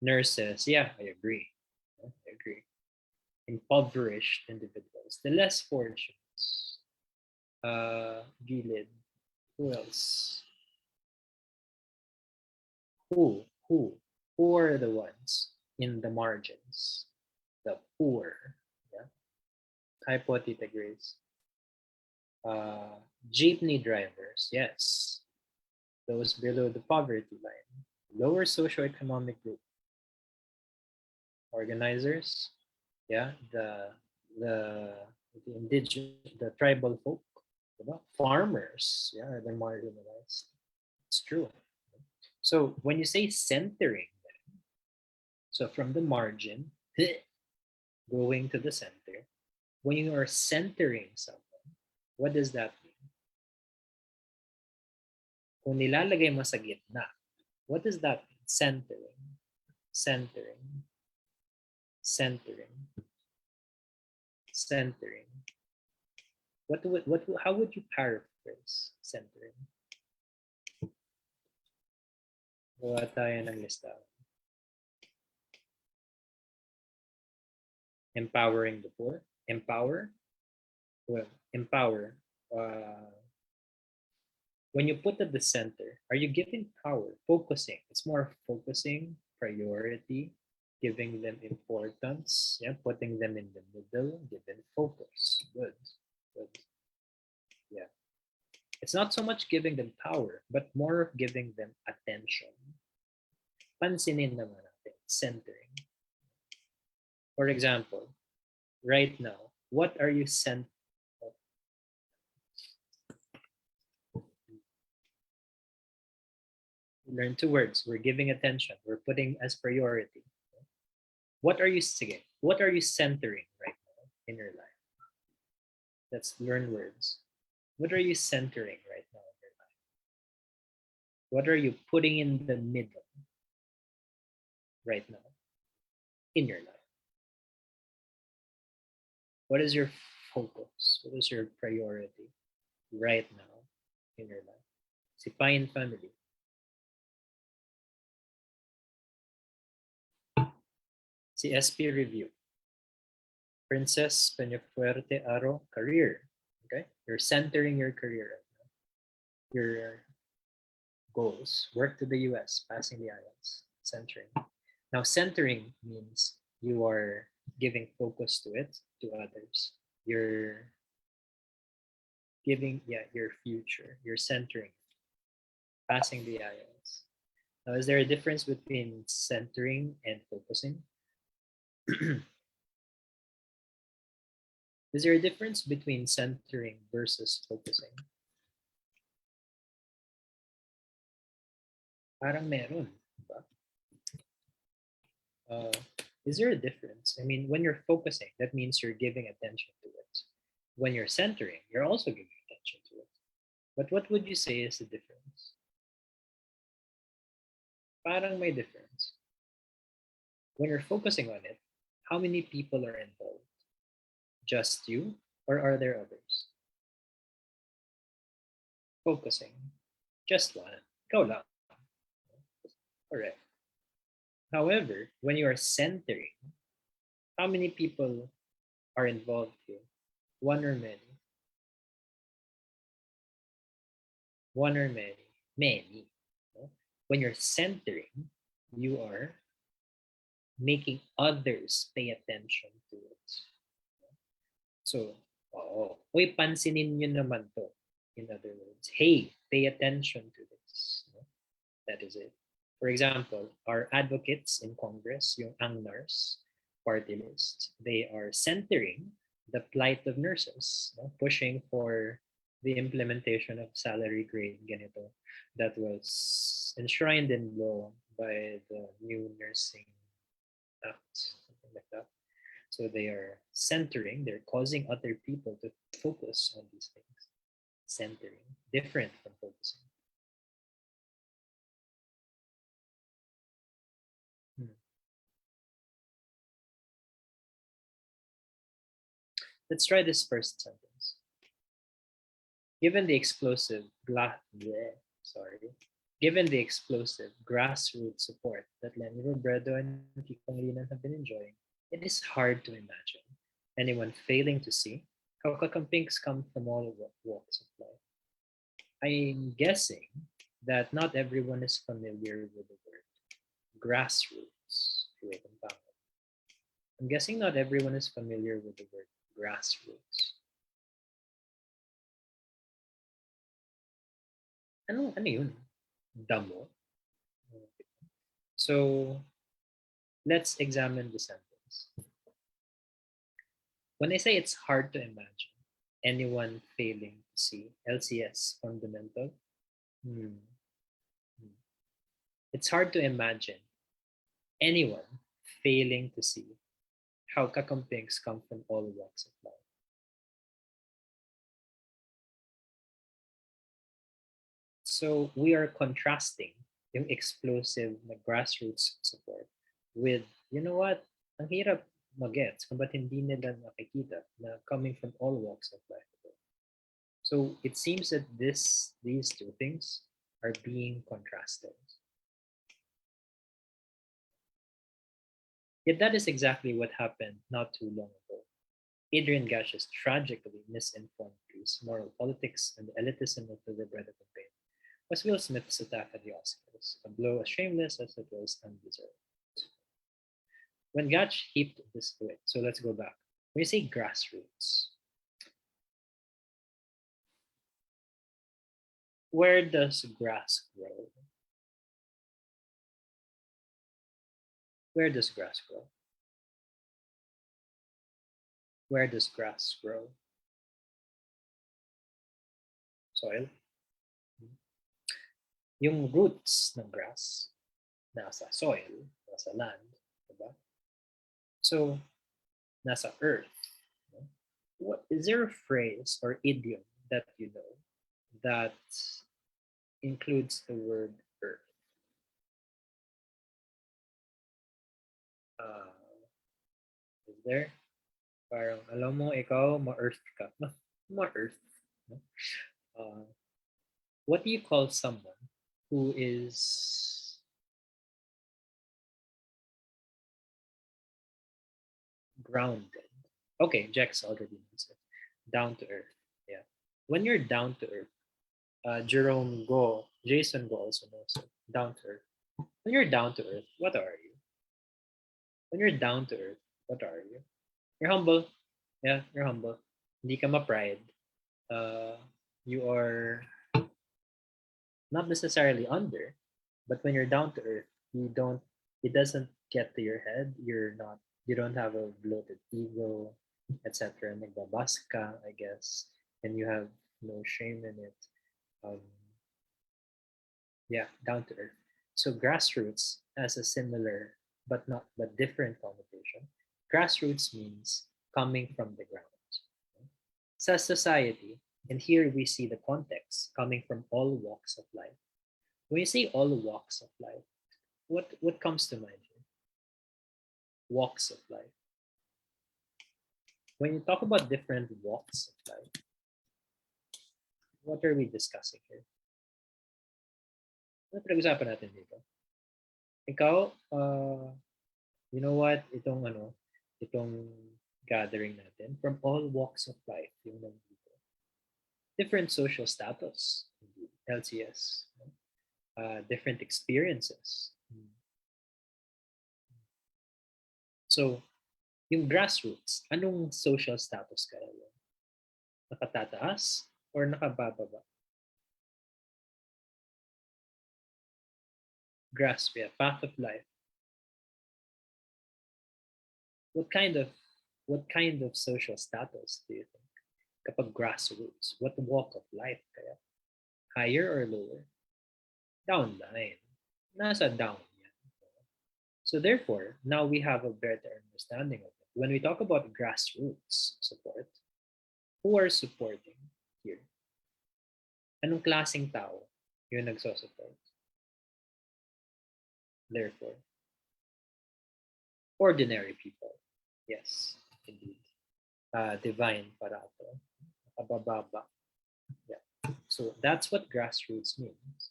Nurses, yeah, I agree. I agree. Impoverished individuals, the less fortunate. Gilid. Who else? Who? Who are the ones in the margins? The poor. Yeah. Hi po, Tita Grace. Jeepney drivers, yes. Those below the poverty line. Lower socioeconomic group. Organizers, yeah, the indigenous, the tribal folk, farmers, yeah, they're marginalized. It's true. So when you say centering, so from the margin going to the center, when you are centering someone, what does that mean? Kung nilalagay mo sa gitna, what does that mean? Centering, centering, centering, centering. How would you paraphrase centering? Gawa tayo ng listahan. Empowering the poor. Empower. Well, empower. When you put at the center, are you giving power? Focusing. It's more focusing, priority, giving them importance. Yeah, putting them in the middle, giving focus. Good. Good. Yeah. It's not so much giving them power, but more of giving them attention. Pansinin naman natin, centering. For example, right now, what are you learn two words. We're giving attention. We're putting as priority. What are you singing? What are you centering right now in your life? Let's learn words. What are you centering right now in your life? What are you putting in the middle right now in your life? What is your focus? What is your priority right now in your life? Si Pine family. Si SP review. Princess Peñafuerte Aro career. Okay, you're centering your career right now. Your goals: work to the US, passing the Ielts, centering. Now, centering means you are giving focus to it, to others. You're giving, yeah, your future. You're centering, passing the Ielts. Now, is there a difference between centering and focusing? Is there a difference between centering versus focusing? Parang meron. Diba? Is there a difference? I mean, when you're focusing, that means you're giving attention to it. When you're centering, you're also giving attention to it. But what would you say is the difference? Parang may difference. When you're focusing on it, how many people are involved? Just you, or are there others? Focusing, just one. Go lang. Correct. However, when you are centering, how many people are involved here? One or many? One or many? Many. When you're centering, you are making others pay attention to it. So, uy, pansinin nyo naman to. In other words, hey, pay attention to this. That is it. For example, our advocates in Congress, yung ANGNARS party list, they are centering the plight of nurses, pushing for the implementation of salary grade ganito that was enshrined in law by the new nursing act, something like that. So they are centering, they're causing other people to focus on these things. Centering, different from focusing. Hmm. Let's try this first sentence. Given the explosive sorry, given the explosive grassroots support that Lenny Robredo and Kiko Pangilinan have been enjoying, it is hard to imagine anyone failing to see how kakampings come from all walks of life. I'm guessing that not everyone is familiar with the word grassroots. I'm guessing not everyone is familiar with the word grassroots. Ano yun? Damo? So let's examine the sentence. When I say it's hard to imagine anyone failing to see LCS fundamental, hmm, hmm. It's hard to imagine anyone failing to see how kakampings come from all walks of life. So we are contrasting yung explosive na grassroots support with, you know what, ang hirap magets kung ba't hindi nila nakikita na coming from all walks of life. So it seems that these two things are being contrasted. Yet that is exactly what happened not too long ago. Adrian Gash's tragically misinformed piece, Moral Politics and the Elitism of the Libretto Campaign, was Will Smith's attack at the Oscars, a blow as shameless as it was undeserved. When Gach heaped this to it, so let's go back. When you say grassroots, where does grass grow? Where does grass grow? Where does grass grow? Soil? Yung roots ng grass, nasa soil, nasa land, diba? So, nasa earth. What is there a phrase or idiom that you know that includes the word earth? Uh, is there? Parang alam mo ikaw ma-earth ka. Ma-earth. No? Uh, what do you call someone who is grounded? Okay, Jax already knows it. Down to earth. Yeah. When you're down to earth, Jason Go also knows it. Down to earth. When you're down to earth, what are you? When you're down to earth, what are you? You're humble. Yeah, you're humble. Hindi ka ma-pride. Uh, you are not necessarily under, but when you're down to earth, it doesn't get to your head. You don't have a bloated ego, etc. Nagbabas ka, I guess, and you have no shame in it. Um, yeah, down to earth. So grassroots has a similar but different connotation. Grassroots means coming from the ground. Sa society, and here we see the context coming from all walks of life. When you say all walks of life, what comes to mind here? Walks of life. When you talk about different walks of life, what are we discussing here? Ano pinag-usapan natin dito? Ikaw, you know what? Itong gathering natin from all walks of life, yung nandito. Different social status, LCS, different experiences. So, yung grassroots, anong social status ka yun? Nakatataas or nakabababa? Grasp, yeah, path of life. What kind of social status do you think? Kapag grassroots, what walk of life kaya? Higher or lower? Downline. Nasa down yan. So therefore, now we have a better understanding of it. When we talk about grassroots support, who are supporting here? Anong klaseng tao yung nagsosupport? Therefore, ordinary people. Yes, indeed. Divine parato. Nakabababa. Yeah. So that's what grassroots means.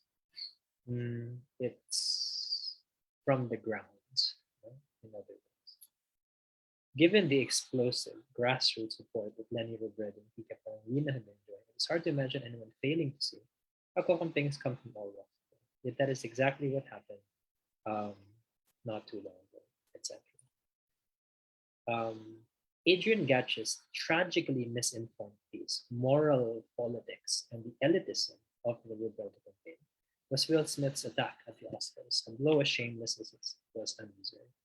It's from the ground, in other words. Given the explosive grassroots support that Lenny Robredo and Kika Pangilinan have enjoyed, it's hard to imagine anyone failing to see how things come from all walks. Yet that is exactly what happened um, not too long ago, etc. Adrian Gatch's tragically misinformed piece, Moral Politics and the Elitism of the Roberto campaign, was Will Smith's attack at the Oscars, a blow as shameless as it was undeserved.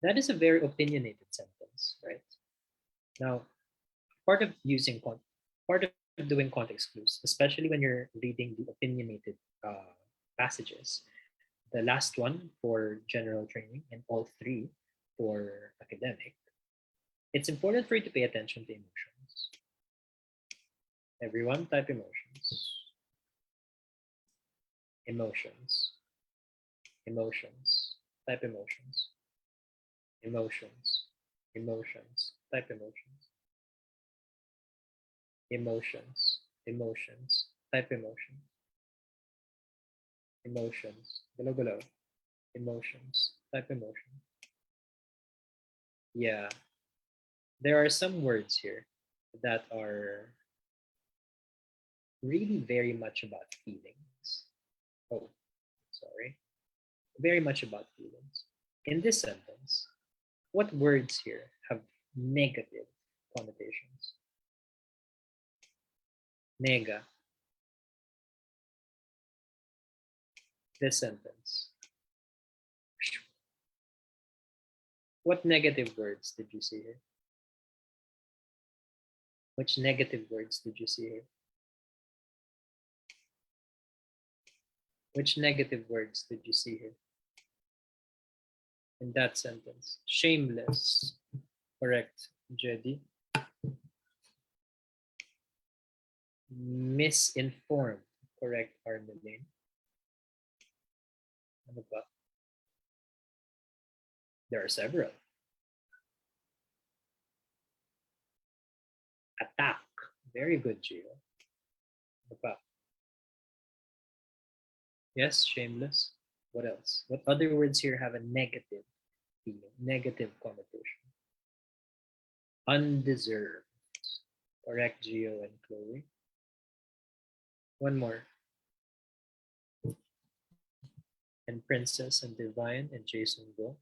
That is a very opinionated sentence, right? Now, part of part of doing context clues, especially when you're reading the opinionated passages, the last one for general training and all three for academic, it's important for you to pay attention to emotions. Everyone type emotions. Emotions. Emotions. Type emotions. Emotions. Emotions. Type emotions. Emotions. Emotions. Type emotions. Emotions. Galaw galaw. Emotions. Type emotions. Yeah. There are some words here that are really very much about feelings. Oh, sorry. Very much about feelings. In this sentence, what words here have negative connotations? Nega. This sentence. What negative words did you see here? Which negative words did you see here? Which negative words did you see here? In that sentence. Shameless. Correct, Jedi. Misinformed. Correct, Armeline. Ano ba? There are several. Attack. Very good, Gio. Ano pa? Yes, shameless. What else? What other words here have a negative feeling, negative connotation? Undeserved. Correct, Gio and Chloe. One more. And Princess and Divine and Jason Go.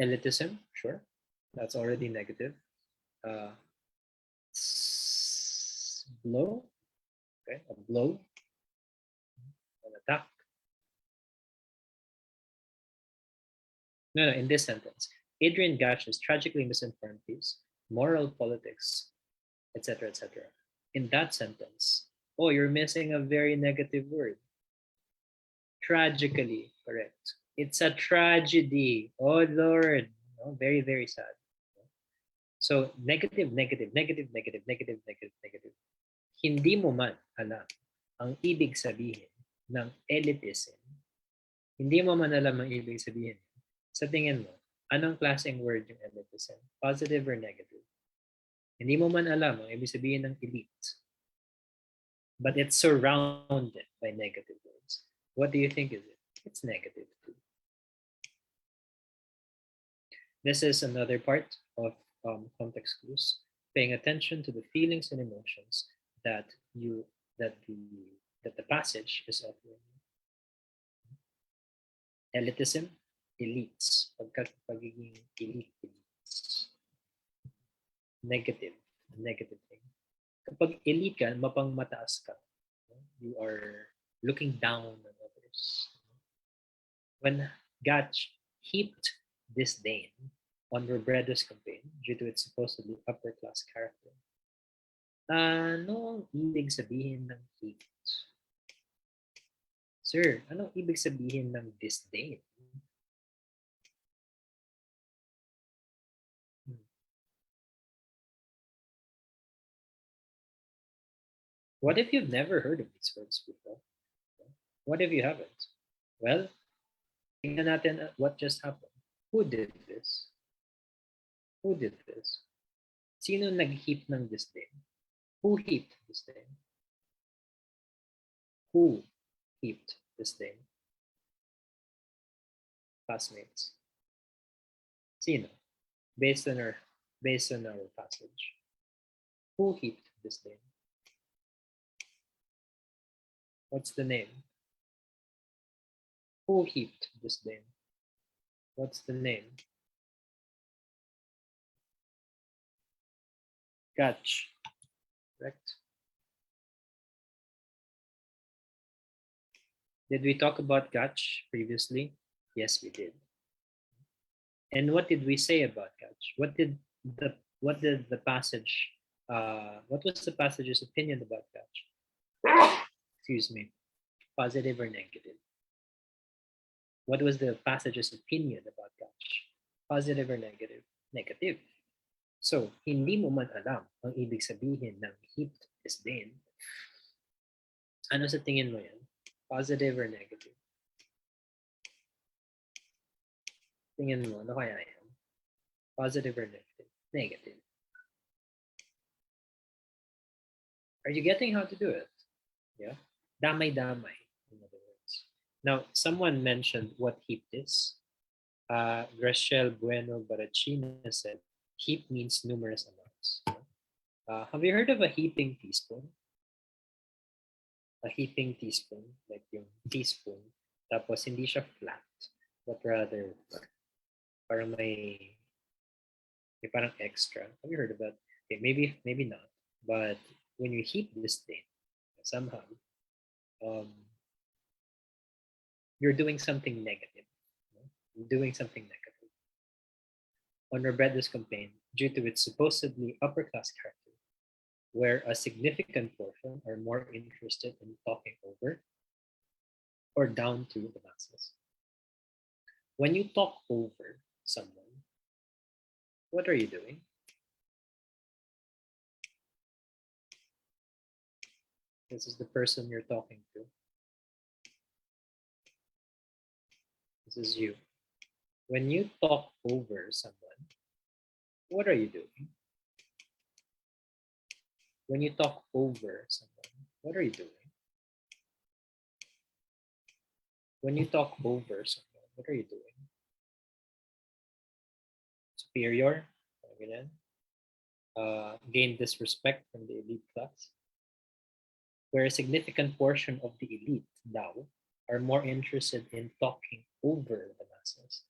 Elitism, sure. That's already negative. Uh, blow, okay, a blow, an attack. No, in this sentence, Adrian Gach's tragically misinformed piece, moral politics, etc., etc. In that sentence, oh, you're missing a very negative word. Tragically, correct. It's a tragedy. Oh Lord, no, very, very sad. So negative, negative, negative, negative, negative, negative, negative. Hindi mo man alam ang ibig sabihin ng elitism. Hindi mo man alam ang ibig sabihin. Sa tingin mo, anong klaseng word yung elitism? Positive or negative? Hindi mo man alam ang ibig sabihin ng elite. But it's surrounded by negative words. What do you think is it? It's negative too. This is another part of context clues, paying attention to the feelings and emotions that the passage is offering. Elitism, elites, pagiging elites. Negative, negative thing. Kapag elite ka, mapang mataas ka. You are looking down on others. news. When Gach heaped disdain on Robredo's campaign due to its supposedly upper-class character. Ano ang ibig sabihin ng hate? Sir, anong ibig sabihin ng disdain? Hmm. What if you've never heard of these words before? What if you haven't? Well, tingnan natin what just happened. Who did this? Who did this? Sino nag-heap ng disdain? Who heaped disdain? Who heaped disdain? Classmates. Sino? Based on our passage. Who heaped disdain? What's the name? Who heaped disdain? What's the name? Gach. Correct. Did we talk about Gach previously? Yes, we did. And what did we say about Gach? What was the passage's opinion about Gach? Excuse me. Positive or negative? What was the passage's opinion about Gach? Positive or negative? Negative. So, hindi mo man alam ang ibig sabihin ng heaped disdain. Ano sa tingin mo yan? Positive or negative? Tingin mo, ano kaya yan? Positive or negative? Negative. Are you getting how to do it? Yeah? Damay-damay, in other words. Now, someone mentioned what heap is. Graciel Bueno Barachina said, heap means numerous amounts. Have you heard of a heaping teaspoon? A heaping teaspoon, like yung teaspoon, tapos hindi siya flat, but rather parang may parang extra. Have you heard of that? Okay, maybe not. But when you heap this thing, somehow, you're doing something negative. You're doing something negative. On Robredo's campaign, due to its supposedly upper-class character, where a significant portion are more interested in talking over or down to the masses. When you talk over someone, what are you doing? This is the person you're talking to. This is you. When you talk over someone, what are you doing? When you talk over someone, what are you doing? When you talk over someone, what are you doing? Superior, gain disrespect from the elite class, where a significant portion of the elite now are more interested in talking over the masses.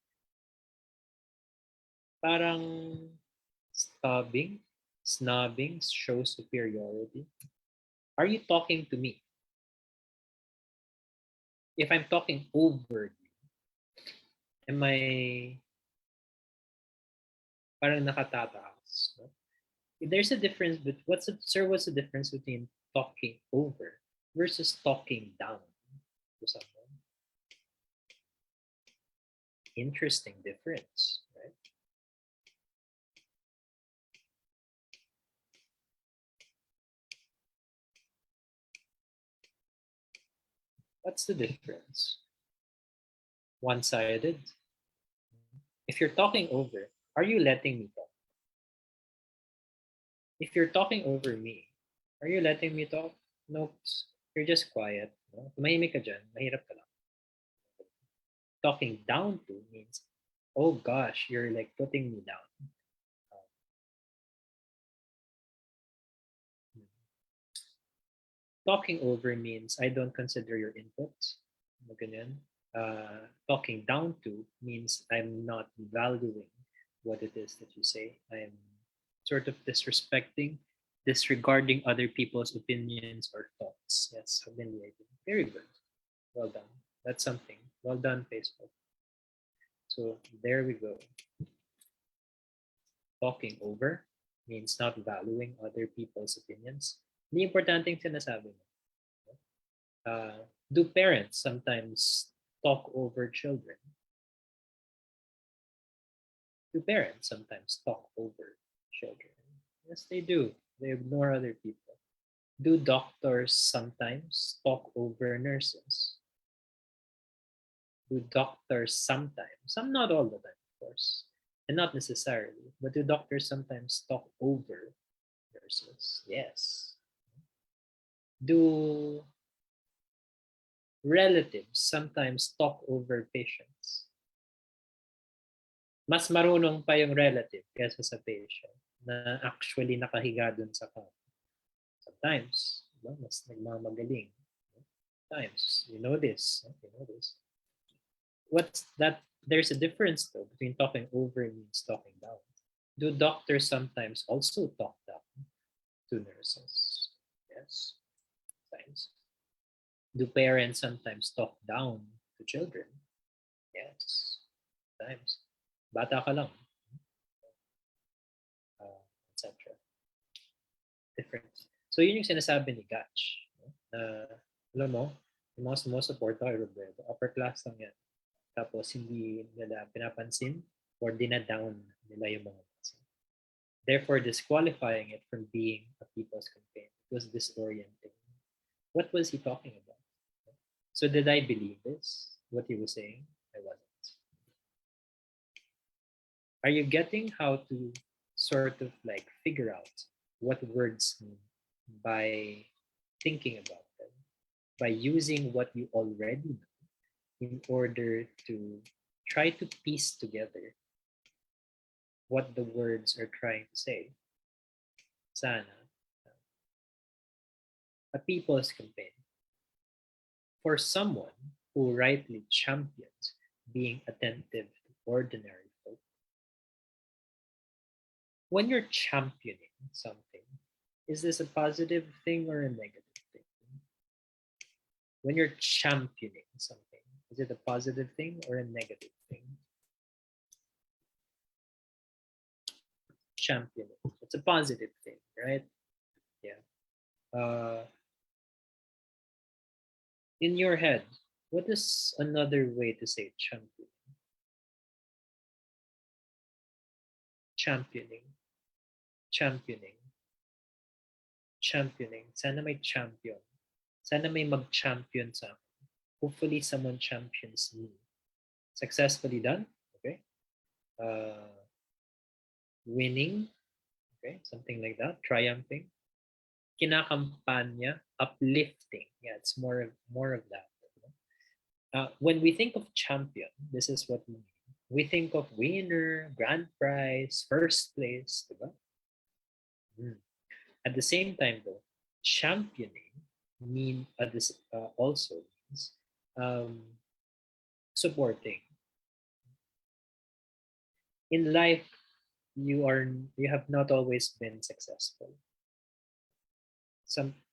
Parang snobbing shows superiority. Are you talking to me? If I'm talking over you, am I parang nakatataas? No? There's a difference, but what's the difference between talking over versus talking down to someone? Interesting difference, right? What's the difference? One-sided? If you're talking over, are you letting me talk? If you're talking over me, are you letting me talk? Nope. You're just quiet. No? Tumahimik ka dyan. Mahirap ka lang. Talking down to means, oh gosh, you're like putting me down. Talking over means I don't consider your inputs. Talking down to means I'm not valuing what it is that you say. I'm sort of disregarding other people's opinions or thoughts. Yes, familiar. Very good. Well done. That's something. Well done, Facebook. So there we go. Talking over means not valuing other people's opinions. Hindi importante yung sinasabi mo. Do parents sometimes talk over children? Do parents sometimes talk over children? Yes, they do. They ignore other people. Do doctors sometimes talk over nurses? Do doctors sometimes, some not all the time, of course, and not necessarily, but do doctors sometimes talk over nurses? Yes. Do relatives sometimes talk over patients? Mas marunong pa yung relative kaysa sa patient na actually nakahiga dun sa kama. Sometimes, diba, mas nagmamagaling. Times, you know this. You know this. What's that? There's a difference though between talking over means talking down. Do doctors sometimes also talk down to nurses? Yes, sometimes. Do parents sometimes talk down to children? Yes, sometimes. Bata ka lang, etc. Different. So yun yung sinasabi ni Gach. Alam mo, yung mga sumusuporta kay Roberto, upper class lang yan. Tapos hindi nila pinapansin or dinadown nila yung mga bansa. Therefore, disqualifying it from being a people's campaign. It was disorienting. What was he talking about? So did I believe this? What he was saying? I wasn't. Are you getting how to sort of like figure out what words mean by thinking about them, by using what you already know in order to try to piece together what the words are trying to say? Sana, a people's campaign for someone who rightly champions being attentive to ordinary folk. When you're championing something, is this a positive thing or a negative thing? When you're championing something, is it a positive thing or a negative thing? Championing. It's a positive thing, right? Yeah. In your head, what is another way to say champion? Championing. Championing. Championing. Sana may champion. Sana may mag-champion sa akin. Hopefully, someone champions me. Successfully done. Okay. Winning. Okay. Something like that. Triumphing. Kinakampanya. Uplifting. Yeah, it's more of that. When we think of champion, this is what we mean. We think of winner, grand prize, first place, diba? At the same time, though, championing also means supporting. In life, you have not always been successful.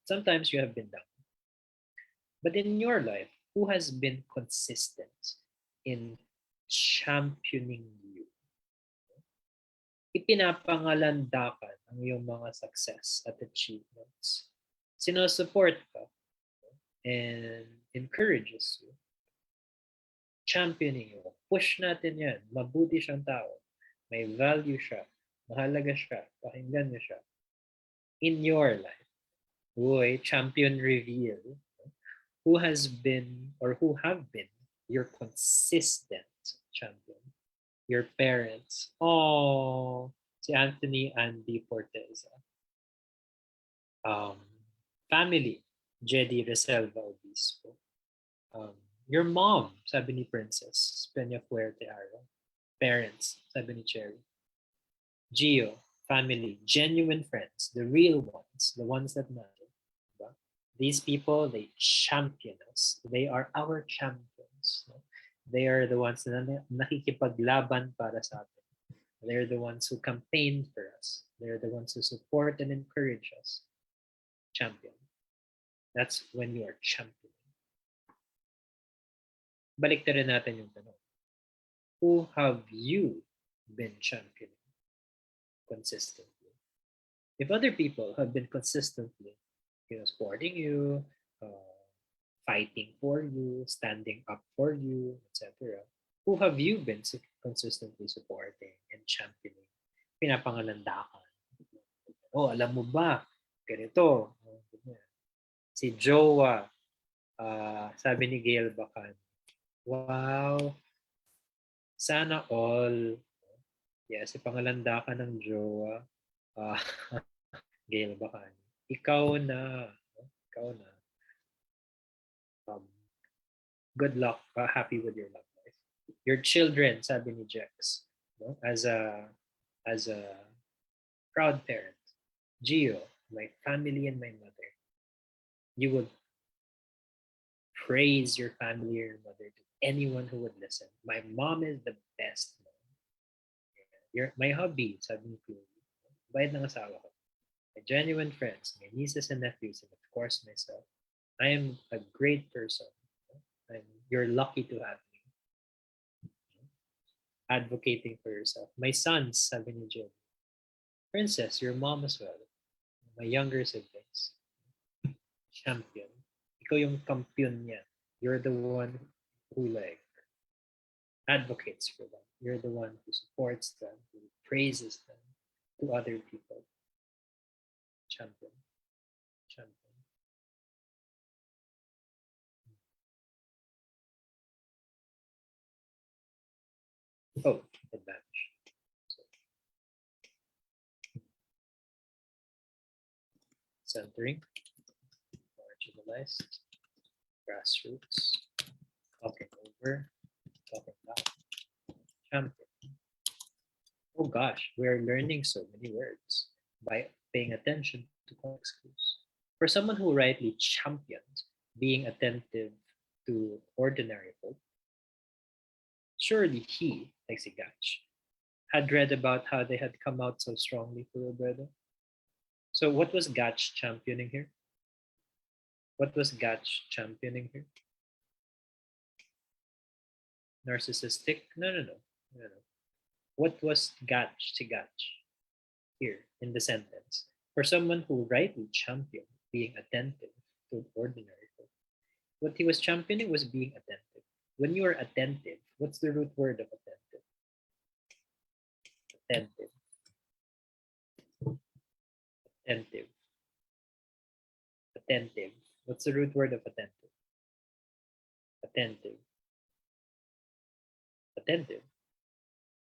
Sometimes you have been down. But in your life, who has been consistent in championing you? Ipinapangalandakan ang iyong mga success at achievements. Sinusupport ka and encourages you. Championing you. Push natin yan. Mabuti siyang tao. May value siya. Mahalaga siya. Pakinggan niyo siya. In your life, champion reveal. Who has been or who have been your consistent champion? Your parents. Oh, si Anthony Andy Forteza. Family, Jedi Reselva Obispo. Your mom, sabi ni Princess Peña Fuerte Aro. Parents, sabi ni Cherry. Gio, family, genuine friends, the real ones, the ones that matter. Diba? These people, they champion us. They are our champions. No? They are the ones na nakikipaglaban para sa atin. They're the ones who campaign for us. They're the ones who support and encourage us. Champion. That's when you are championing. balik na rin natin yung tanong. Who have you been championing consistently? If other people have been consistently, supporting you, uh, fighting for you, standing up for you, etc., who have you been consistently supporting and championing? Pinapangalandakan. Oh, alam mo ba? Ganito. Si Jowa, sabi ni Gail Bacan, wow, sana all. Yes, ipangalandakan ng Jowa. Uh, Gail Bacan. Ikaw na. Ikaw na. Um, good luck. Happy with your love life. Your children, sabi ni Jex. No? As a proud parent, Gio, my family and my mother, you would praise your family or your mother to anyone who would listen. My mom is the best mom. My hobby, sabi ni Chloe, bayad ng asawa ko. My genuine friends, my nieces and nephews, and of course myself. I am a great person. You're lucky to have me. Advocating for yourself. My sons, sabi ni Jill. Princess, your mom as well. My younger siblings. Champion. Ikaw yung kampiyon niya. You're the one who advocates for them. You're the one who supports them, who praises them to other people. Champion. Champion. Oh, advantage. So, centering, marginalized, grassroots, talking over, talking about, champion. Oh gosh, we're learning so many words by paying attention to context clues. For someone who rightly championed being attentive to ordinary folk, surely he, like si Gach, had read about how they had come out so strongly for Roberto. So what was Gach championing here? What was Gach championing here? Narcissistic? No. What was Gach to Gach here in the sentence? For someone who rightly championed being attentive to ordinary folk, what he was championing was being attentive. When you are attentive, what's the root word of attentive? Attentive. Attentive. Attentive. What's the root word of attentive? Attentive. Attentive.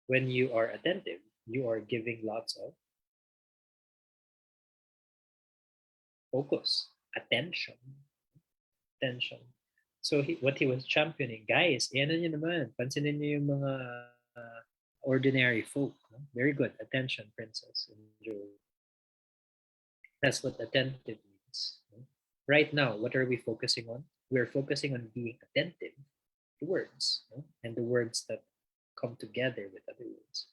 When you are attentive, you are giving lots of focus, attention. Attention. So what he was championing, guys, ano nyo naman, pansinin nyo yung mga ordinary folk. No? Very good. Attention, princess. Enjoy. That's what attentive means. No? Right now, what are we focusing on? We're focusing on being attentive to words, no? And the words that come together with other words.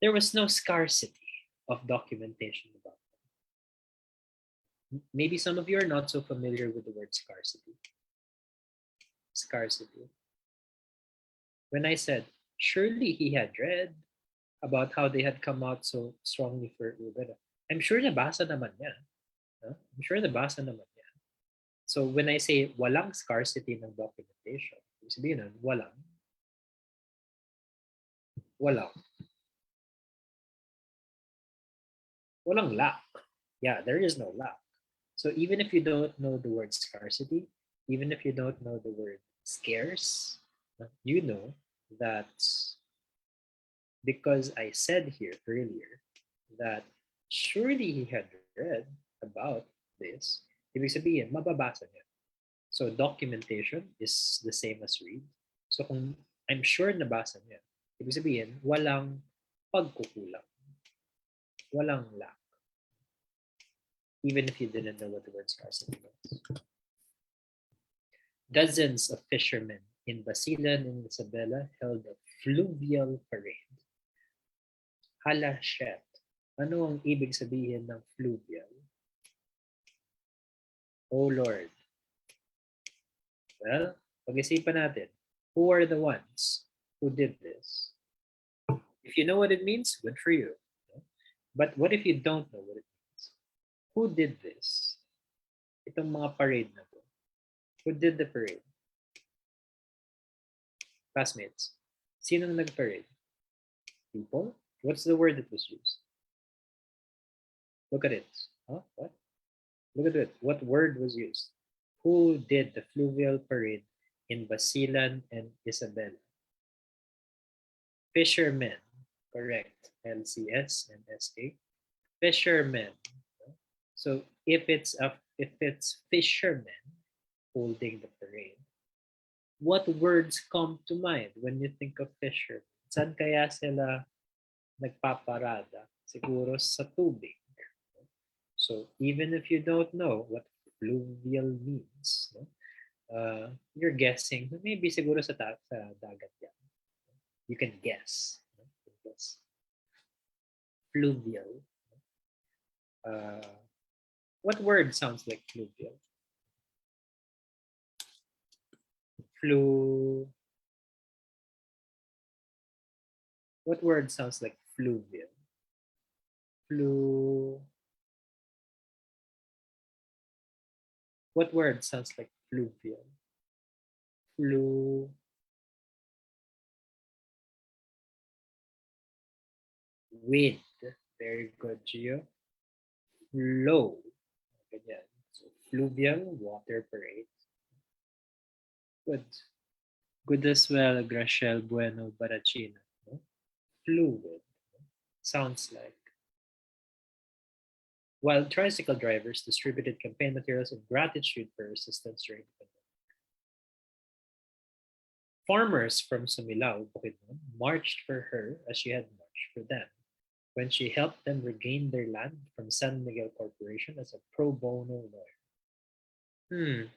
There was no scarcity of documentation about them. Maybe some of you are not so familiar with the word scarcity. Scarcity. When I said, surely he had read about how they had come out so strongly for Rubeda, I'm sure nabasa naman niya. No? I'm sure nabasa naman niya. So when I say walang scarcity ng documentation, sabihin nun, walang lack. Yeah, there is no lack. So even if you don't know the word scarcity, even if you don't know the word scarce, you know that because I said here earlier that surely he had read about this, ibig sabihin, mababasa niya. So documentation is the same as read. So kung I'm sure nabasa niya, ibig sabihin, walang pagkukulang. Walang lack. Even if you didn't know what the word scarcity was. Dozens of fishermen in Basilan and Isabela held a fluvial parade. Hala shit. Ano ang ibig sabihin ng fluvial? Oh Lord. Well, Pag-isipan natin, who are the ones who did this? If you know what it means, good for you. But what if you don't know what it means? Who did this? Itong mga parade na to. Who did the parade? Classmates. Sino nag-parade? People? What's the word that was used? Look at it. Huh? What? Look at it. What word was used? Who did the fluvial parade in Basilan and Isabela? Fishermen. Correct. LCS and SA. Fishermen. So if it's fishermen holding the parade, what words come to mind when you think of fishermen? Saan kaya sila nagpaparada? Siguro sa tubig. So even if you don't know what fluvial means, no, you're guessing. Maybe siguro sa dagat yan. You can guess. No? You can guess. Fluvial. What word sounds like fluvial? Flu. What word sounds like fluvial? Flu. What word sounds like fluvial? Flu. Wind. Very good, Gio. Flow. Ganyan. So, fluvial, water parade. Good. Good as well, Graciel Bueno Barachina. No? Fluid. Sounds like. While tricycle drivers distributed campaign materials of gratitude for assistance during the pandemic. Farmers from Sumilao, Bukidnon, marched for her as she had marched for them when she helped them regain their land from San Miguel Corporation as a pro bono lawyer.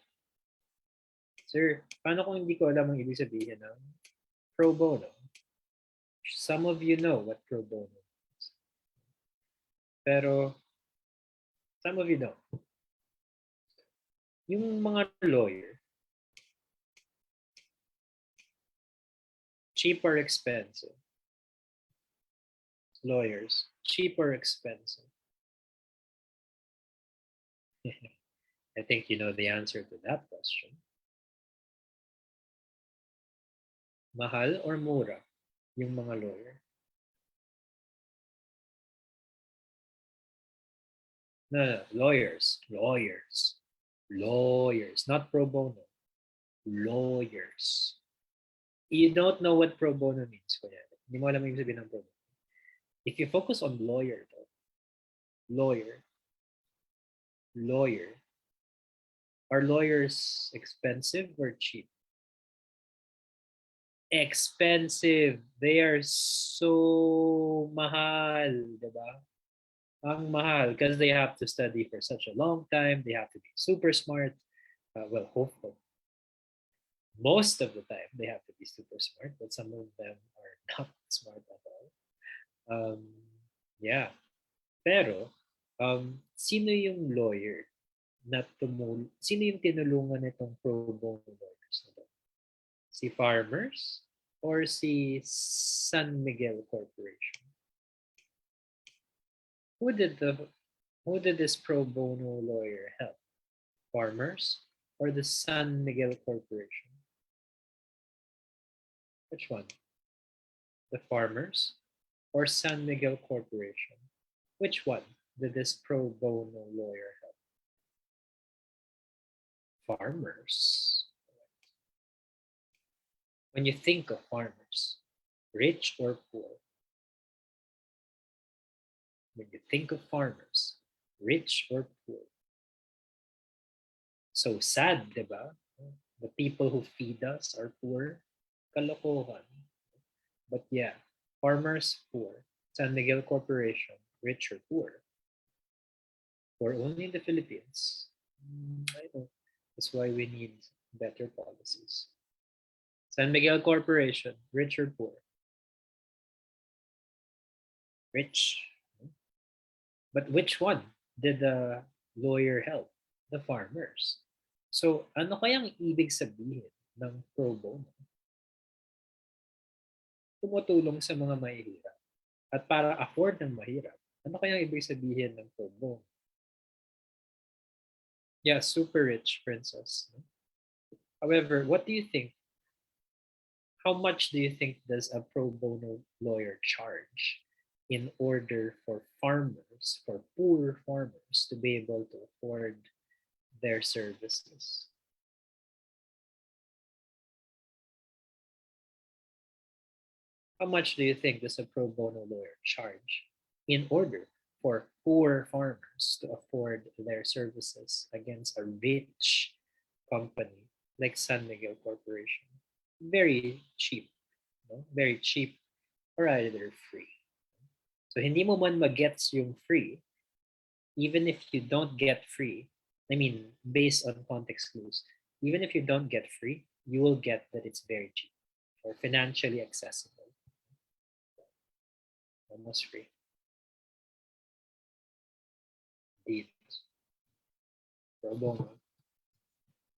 Sir, paano kung hindi ko alam ang ibig sabihin ng pro bono? Some of you know what pro bono is. Pero, some of you don't. Yung mga lawyer, cheap or expensive? Lawyers, cheap or expensive? I think you know the answer to that question. Mahal or mura yung mga lawyer? No, lawyers, not pro bono. Lawyers. You don't know what pro bono means. Hindi mo alam yung sabihin ng pro bono. If you focus on lawyer, are lawyers expensive or cheap? Expensive. They are so mahal, diba? Ang mahal because they have to study for such a long time. They have to be super smart. Hopefully. Most of the time, they have to be super smart, but some of them are not smart at all. Yeah. Pero, sino yung lawyer sino yung tinulungan nitong pro bono lawyers na to? Si Farmers or si San Miguel Corporation? Who did this pro bono lawyer help? Farmers or the San Miguel Corporation? Which one? The Farmers or San Miguel Corporation? Which one did this pro bono lawyer help? Farmers. When you think of farmers, rich or poor? When you think of farmers, rich or poor? So sad, diba? The people who feed us are poor. Kalokohan. But yeah, farmers, poor. San Miguel Corporation, rich or poor? Or only in the Philippines? I know. That's why we need better policies. San Miguel Corporation, rich or poor? Rich. But which one did the lawyer help? The farmers. So ano kayang ibig sabihin ng pro bono? Tumutulong sa mga mahihirap. At para afford ng mahirap, ano kaya ibig sabihin ng pro bono? Yeah, super rich princess. No? However, what do you think? How much do you think does a pro bono lawyer charge in order for farmers, for poor farmers, to be able to afford their services? How much do you think does a pro bono lawyer charge in order for poor farmers to afford their services against a rich company like San Miguel Corporation? Very cheap, no? Very cheap or either free. So hindi mo man magets yung free, even if you don't get free, I mean, based on context clues, even if you don't get free, you will get that it's very cheap or financially accessible. Almost free. Indeed. Pro bono.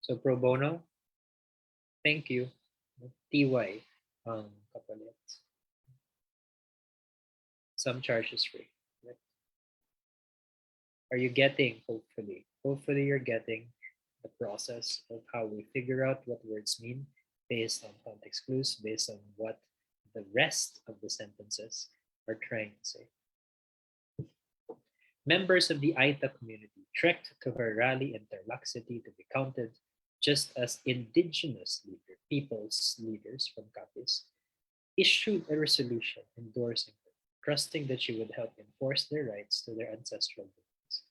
So pro bono, thank you. TY kapalit. Some charges free. Are you getting, hopefully you're getting the process of how we figure out what words mean based on context clues, based on what the rest of the sentences are trying to say. Members of the Aita community trekked to her rally in Tarlac City to be counted just as indigenous people's leaders from Capiz issued a resolution endorsing her, trusting that she would help enforce their rights to their ancestral domains.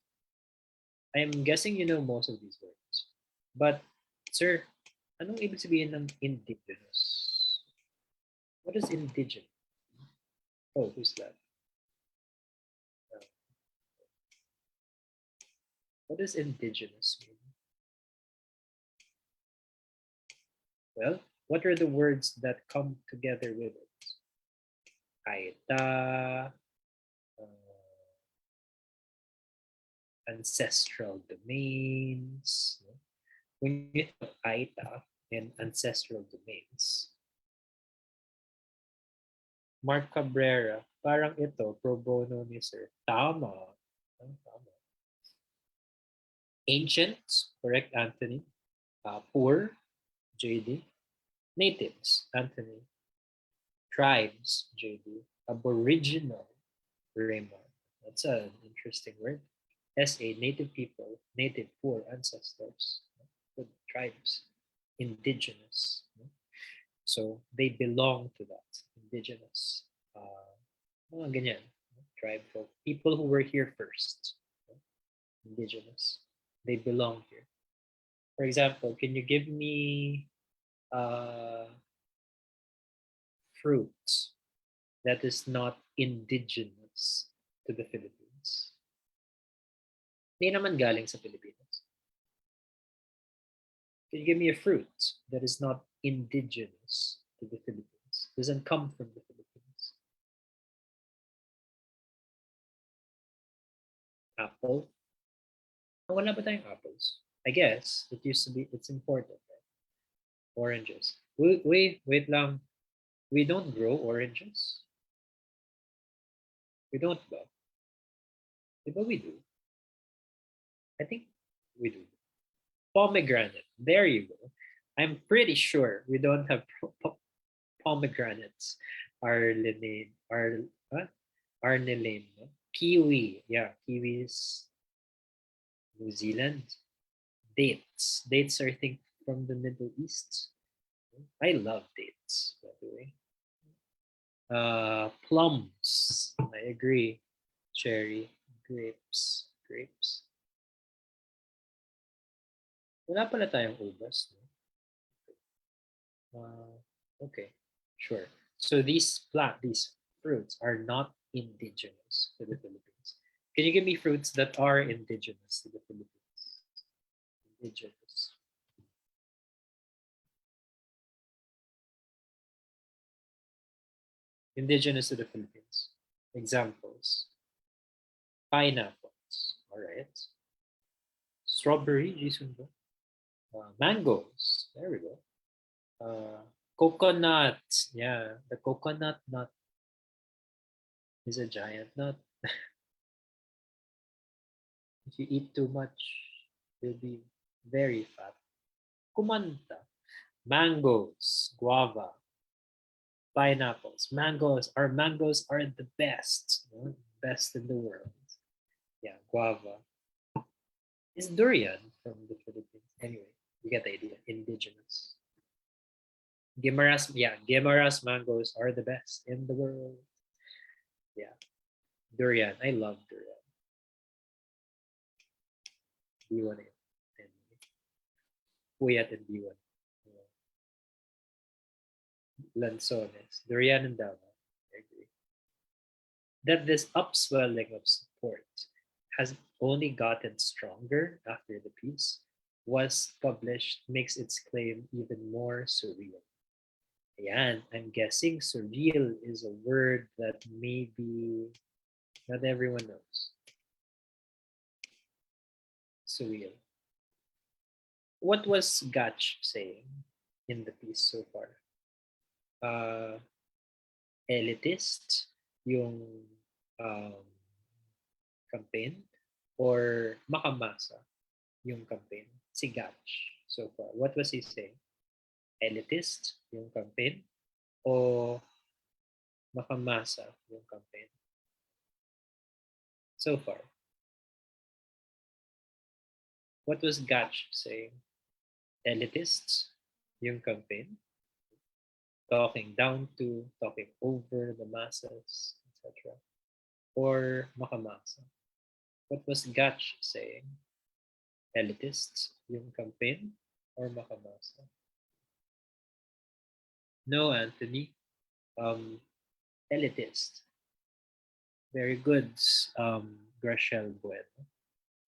I am guessing you know most of these words. But, sir, anong ibig sabihin ng indigenous? What is indigenous? Oh, who's that? What does indigenous mean? Well, what are the words that come together with it? Aita, ancestral domains. When you think of Aita and ancestral domains, Mark Cabrera, parang ito, pro bono ni Sir. Tama. Tama. Ancient, correct, Anthony. Poor, JD. Natives, Anthony. Tribes, JD. Aboriginal, Raymond. That's an interesting word. SA, native people, native poor ancestors, good tribes, indigenous. So they belong to that, indigenous. Mga ganyan, tribe folk, people who were here first, indigenous. They belong here. For example, can you give me fruits that is not indigenous to the Philippines? Hindi naman galing sa Pilipinas. Can you give me a fruit that is not indigenous to the Philippines? Doesn't come from the Philippines. Apple. Wala ba tayong apples? I guess it used to be, it's important, right? Oranges. Wait lang. We don't grow oranges. We don't ba? Diba we do? I think we do. Pomegranate. There you go. I'm pretty sure we don't have pomegranates. Arlene, Arnelane, no? Kiwi. Yeah, kiwis. New Zealand. Dates. Dates are, I think, from the Middle East. I love dates, by the way. Plums. I agree. Cherry. Grapes. Grapes. Wala pala tayong ubas. No? Okay, sure. So these fruits are not indigenous to the Philippines. Can you give me fruits that are indigenous to the Philippines? Indigenous. Indigenous to the Philippines. Examples. Pineapples. All right. Strawberry, Jason. Mangoes. There we go. Uh, Coconut. Yeah, the coconut nut is a giant nut. If you eat too much, you'll be very fat. Kumanta. Mangoes, guava, pineapples. Mangoes are the best. Best in the world. Yeah, guava. Is durian from the Philippines. Anyway, you get the idea. Indigenous. Guimaras mangoes are the best in the world. Yeah, durian. I love durian. B1 and Puyat and B1. Lanzones. Durian and Davao. I agree. That this upswelling of support has only gotten stronger after the piece was published makes its claim even more surreal. Ayan, I'm guessing surreal is a word that maybe not everyone knows. Surreal. What was Gotch saying in the piece so far? Uh, Elitist, yung um, campaign, or makamasa, yung campaign? Si Gotch so far. What was he saying? Elitist, yung campaign, o makamasa, yung campaign? So far, what was Gotch saying? Elitists, yung campaign, talking down to, talking over the masses, etc. Or makamasa. What was Gotch saying? Elitists, yung campaign, or makamasa? No, Anthony. Um, Elitist. Very good, Grachel Bueno.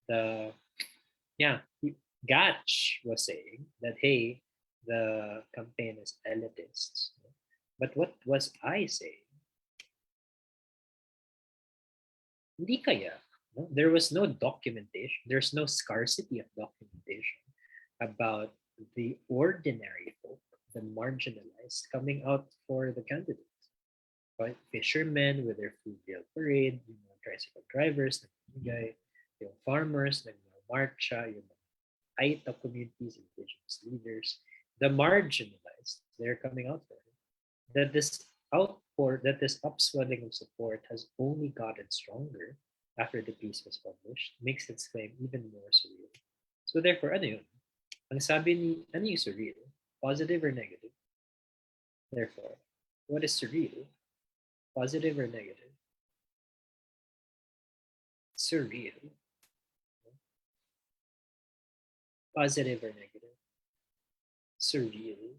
The yeah, Gotch was saying that hey, the campaign is elitist. But what was I saying? Hindi kaya. No? There was no documentation. There's no scarcity of documentation about the ordinary folk, the marginalized, coming out for the candidates. Right? Fishermen with their fluvial parade, yung mga tricycle drivers, nagbibigay, yung farmers, nagmamarcha, yung mga Aita communities, indigenous leaders, the marginalized, they're coming out for it. That this upswelling of support has only gotten stronger after the piece was published makes its claim even more surreal. So therefore, ano yun? Ang sabi ni, ano yung surreal? Positive or negative? Therefore, what is surreal? Positive or negative? Surreal. Positive or negative? Surreal.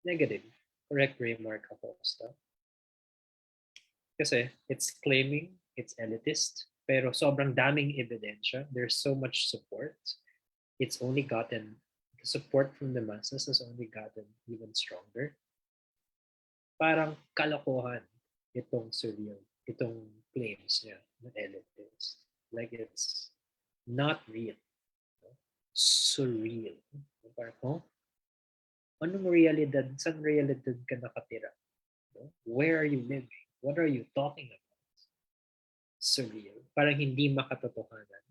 Negative. Correct remark, Acosta. Kasi it's claiming it's elitist, pero sobrang daming ebidensya. There's so much support. It's only gotten, the support from the masses has only gotten even stronger. Parang kalokohan itong surreal, itong claims niya na elitist. Like it's not real. Surreal. Parang, oh, anong realidad? Saan realidad ka nakatira? Where are you living? What are you talking about? Surreal. Parang hindi makatotohanan.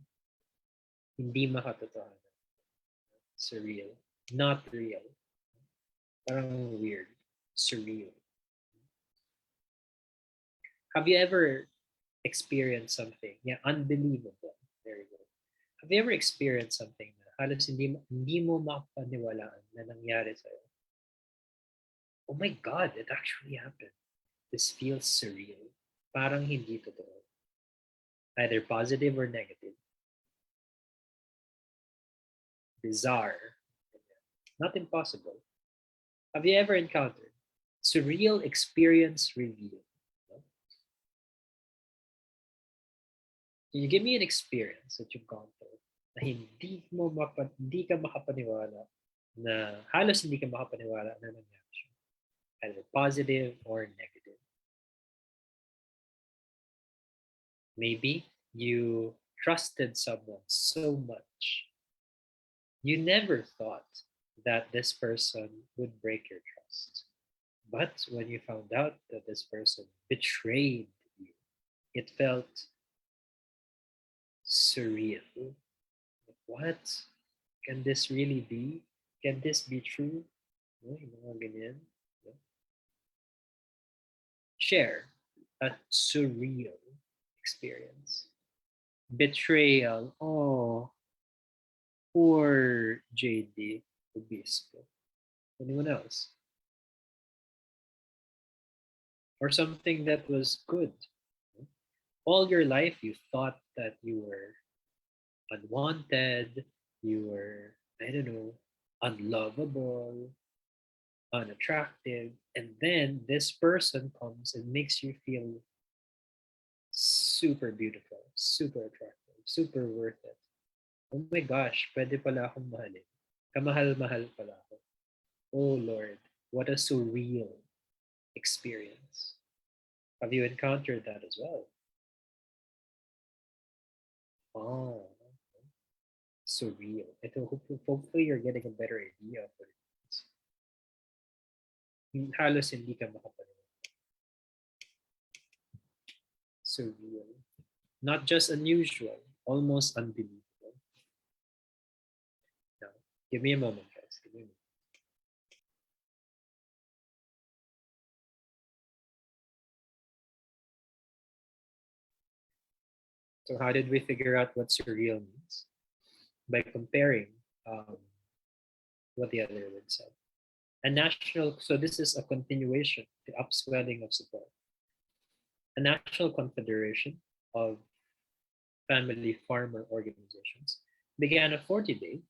Hindi makatotohanan. Surreal. Not real. Parang weird. Surreal. Have you ever experienced something? Yeah, unbelievable. There you go. Have you ever experienced something na halos hindi mo makapaniwalaan na nangyari sa'yo? Oh my God, it actually happened. This feels surreal. Parang hindi totoo. Either positive or negative. Bizarre. Not impossible. Have you ever encountered surreal experience revealed? Can you give me an experience that you've gone through na hindi ka makapaniwala na halos hindi ka makapaniwala na nangyari siya? Either positive or negative. Maybe you trusted someone so much. You never thought that this person would break your trust. But when you found out that this person betrayed you, it felt surreal. Like, what? Can this really be? Can this be true? No, yung mga ganyan. No? Share a surreal experience. Betrayal. Oh, poor JD Obispo. Anyone else? Or something that was good. All your life, you thought that you were unwanted, you were, I don't know, unlovable, unattractive, and then this person comes and makes you feel super beautiful, super attractive, super worth it. Oh my gosh, pwede pala akong mahalin. Kamahal-mahal pala ako. Oh Lord, what a surreal experience. Have you encountered that as well? Oh, surreal. Hopefully you're getting a better idea of what it means. Halos hindi ka makapaniwala. Surreal. Not just unusual, almost unbelievable. Now, give me a moment, guys. Give me a moment. So, how did we figure out what surreal means? By comparing what the other word said. A national, so this is a continuation, the upswelling of support. A national confederation of family farmer organizations began a 40-day,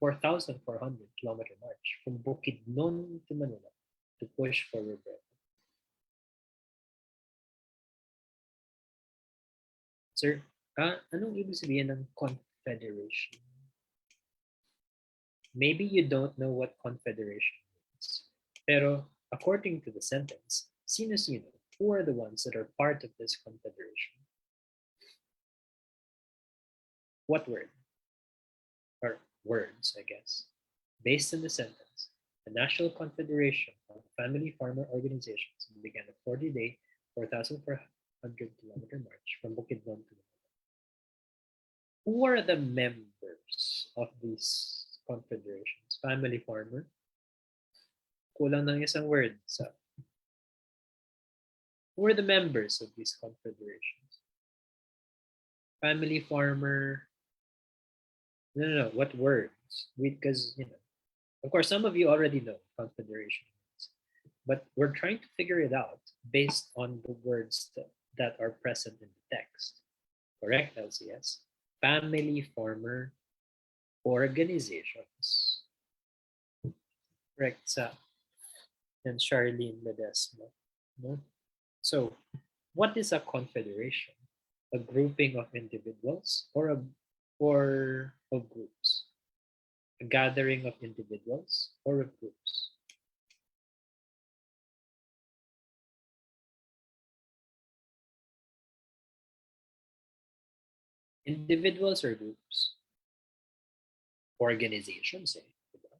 4,400-kilometer march from Bukidnon to Manila to push for rebirth. Sir, anong ibig sabihin ng confederation? Maybe you don't know what confederation means. Pero according to the sentence, sino-sino, who are the ones that are part of this confederation? What word? Or words, I guess. Based on the sentence, the National Confederation of Family Farmer Organizations began a 40-day, 4,400-kilometer march from Bukidnon to Manila. Who are the members of these confederations? Family farmer? Kulang ng isang word. So, who are the members of these confederations? Family farmer. No. What words? Because, of course, some of you already know confederation means, but we're trying to figure it out based on the words that are present in the text. Correct, LCS? Family farmer organizations. Correct, Sa and Charlene Ledesma. No? So, what is a confederation? A grouping of individuals or of groups? A gathering of individuals or of groups? Individuals or groups? Organizations eh. Diba?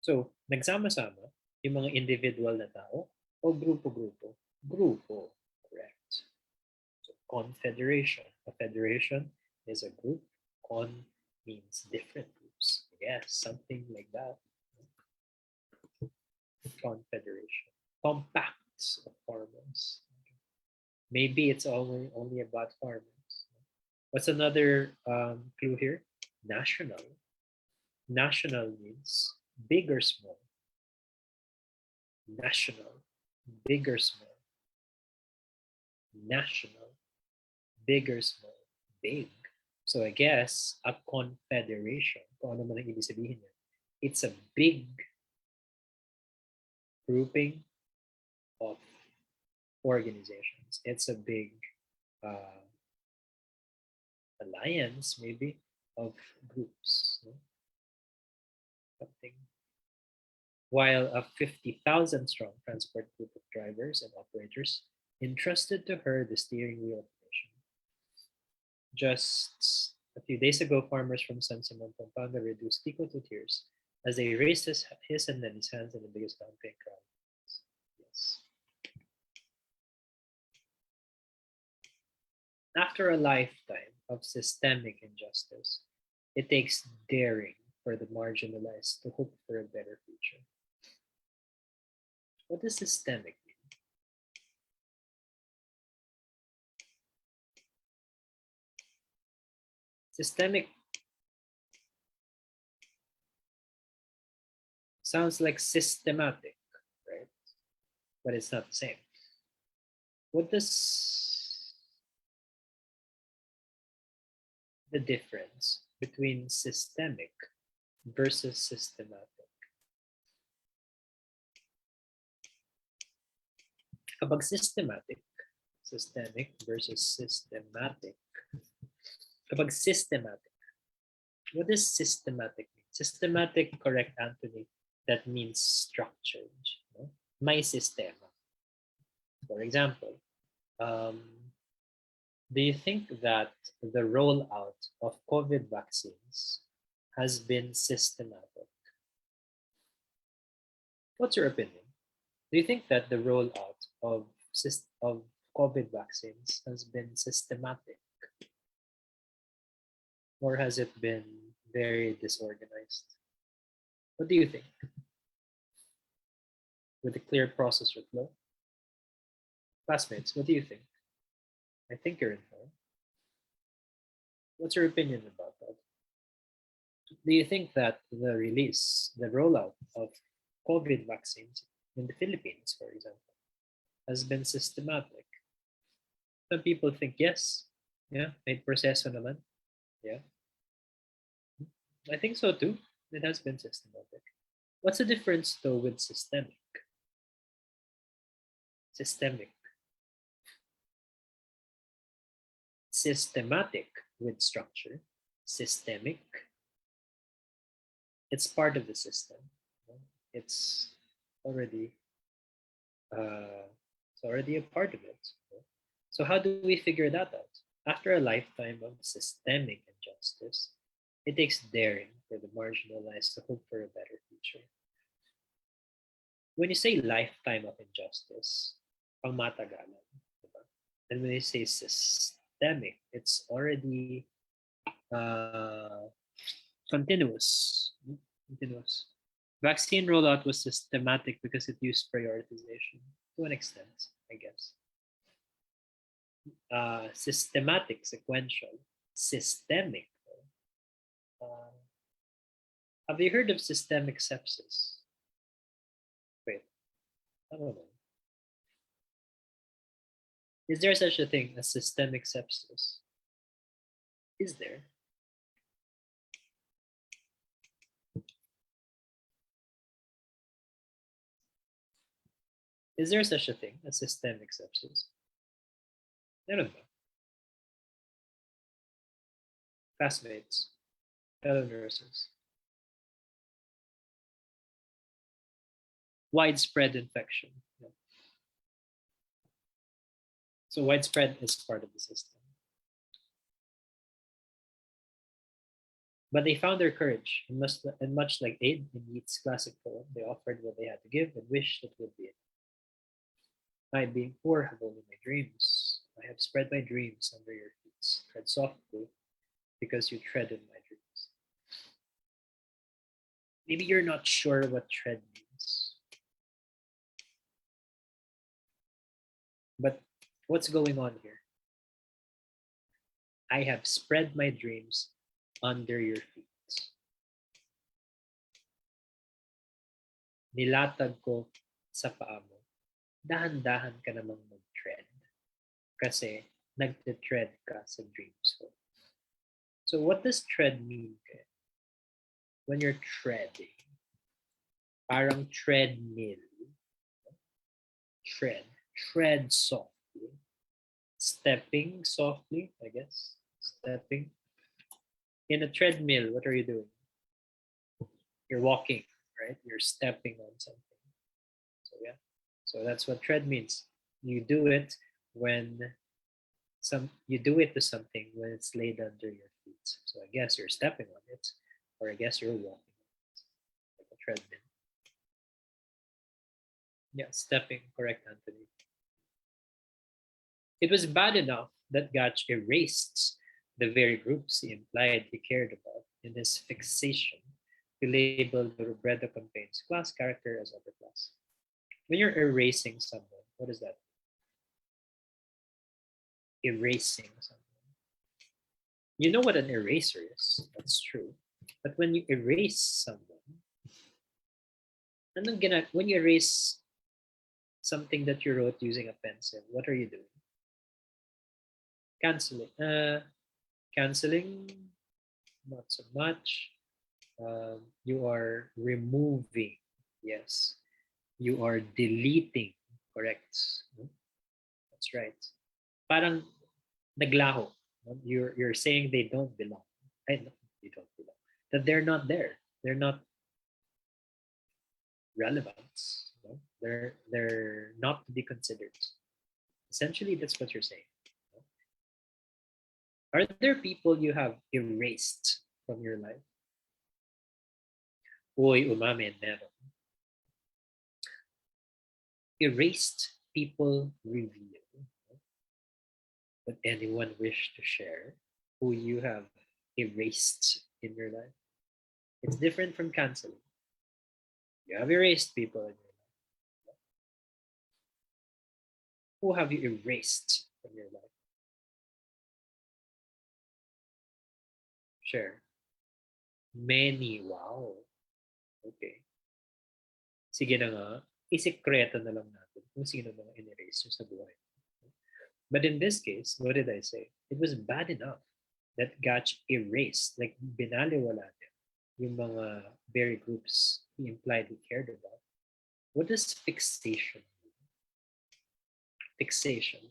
So, nagsama-sama yung mga individual na tao o grupo-grupo? Grupo. Correct. So, confederation. A federation is a group. Con means different groups. Yes, something like that. Confederation. Compacts of farmers. Maybe it's only about farmers. What's another clue here? National. National means big or small. National, big or small. National, big or small. Big. So I guess a confederation, kung ano man ang ibig sabihin niya, it's a big grouping of organizations. It's a big alliance, maybe, of groups. No? Something. While a 50,000 strong transport group of drivers and operators entrusted to her the steering wheel of the nation. Just a few days ago, farmers from San Simon, Pampanga reduced Tico to tears as they raised his and then his hands in the biggest campaign crowd. Yes. After a lifetime of systemic injustice, it takes daring for the marginalized to hope for a better future. What does systemic mean? Systemic sounds like systematic, right? But it's not the same. What does the difference between systemic versus systematic? Kapag systemic versus systematic. Kapag systematic, what does systematic mean? Systematic, correct, Anthony, that means structured. No? May sistema. For example, um, do you think that the rollout of COVID vaccines has been systematic? What's your opinion? Do you think that the rollout of COVID vaccines has been systematic, or has it been very disorganized? What do you think? With a clear process or flow? Classmates, what do you think? I think you're informed. What's your opinion about that? Do you think that the rollout of COVID vaccines in the Philippines, for example, has been systematic? Some people think yes. Yeah, may proseso naman. Yeah. I think so too. It has been systematic. What's the difference though with systemic? Systemic. Systematic with structure. Systemic. It's part of the system. It's already it's already a part of it. So how do we figure that out? After a lifetime of systemic injustice, it takes daring for the marginalized to hope for a better future. When you say lifetime of injustice, pangmatagalan, diba? And when you say systemic, it's already uh, continuous. Continuous. Vaccine rollout was systematic because it used prioritization to an extent, I guess. Systematic, sequential, systemic. Uh, have you heard of systemic sepsis? Wait, I don't know. Is there such a thing as systemic sepsis? Is there? Is there such a thing as systemic sepsis? I don't know. Classmates, fellow nurses. Widespread infection. Yeah. So widespread is part of the system. But they found their courage, and much like Aid in Yeats' classic poem, they offered what they had to give and wished it would be it. I, being poor, have only my dreams. I have spread my dreams under your feet. Tread softly, because you tread in my dreams. Maybe you're not sure what tread means. But what's going on here? I have spread my dreams under your feet. Nilatag ko sa paa mo. Dahan-dahan ka namang mag-tread. Kasi nagte-tread ka sa dreams ko. So what does tread mean? When you're treading, parang treadmill. Tread softly. Stepping softly, I guess. Stepping. In a treadmill, what are you doing? You're walking, right? You're stepping on something. So yeah. So that's what tread means. You do it when you do it to something when it's laid under your feet. So I guess you're stepping on it, or I guess you're walking on it. I treadmill. Yeah, stepping, correct, Anthony. It was bad enough that Gotch erased the very groups he implied he cared about in his fixation to label the Robredo campaign's class character as upper class. When you're erasing someone, what is that? Erasing someone. You know what an eraser is. That's true. But when you erase someone, when you erase something that you wrote using a pencil, what are you doing? Canceling. Canceling, not so much. You are removing. Yes. You are deleting. Correct. No? That's right. Parang naglaho. No? You're saying they don't belong. No, they don't belong. That they're not there. They're not relevant. No? They're not to be considered. Essentially, that's what you're saying. No? Are there people you have erased from your life? Uy, umamin, meron. Erased people reveal. Would anyone wish to share who you have erased in your life? It's different from canceling. You have erased people in your life. Who have you erased from your life? Share. Many. Wow. Okay. Sige na nga. Isikreto na lang natin kung sino mga in-erase sa buhay. But in this case, what did I say? It was bad enough that Gotch erased, like binaliwala niya yung mga very groups he implied he cared about. What does fixation mean? Fixation.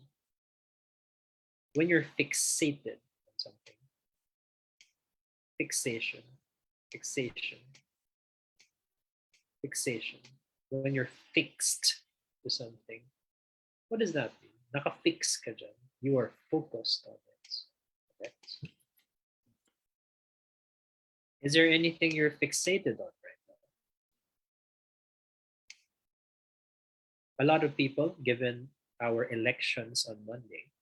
When you're fixated on something. Fixation. Fixation. Fixation. When you're fixed to something. What does that mean? Naka-fix ka dyan. You are focused on it. Correct? Is there anything you're fixated on right now? A lot of people, given our elections on Monday,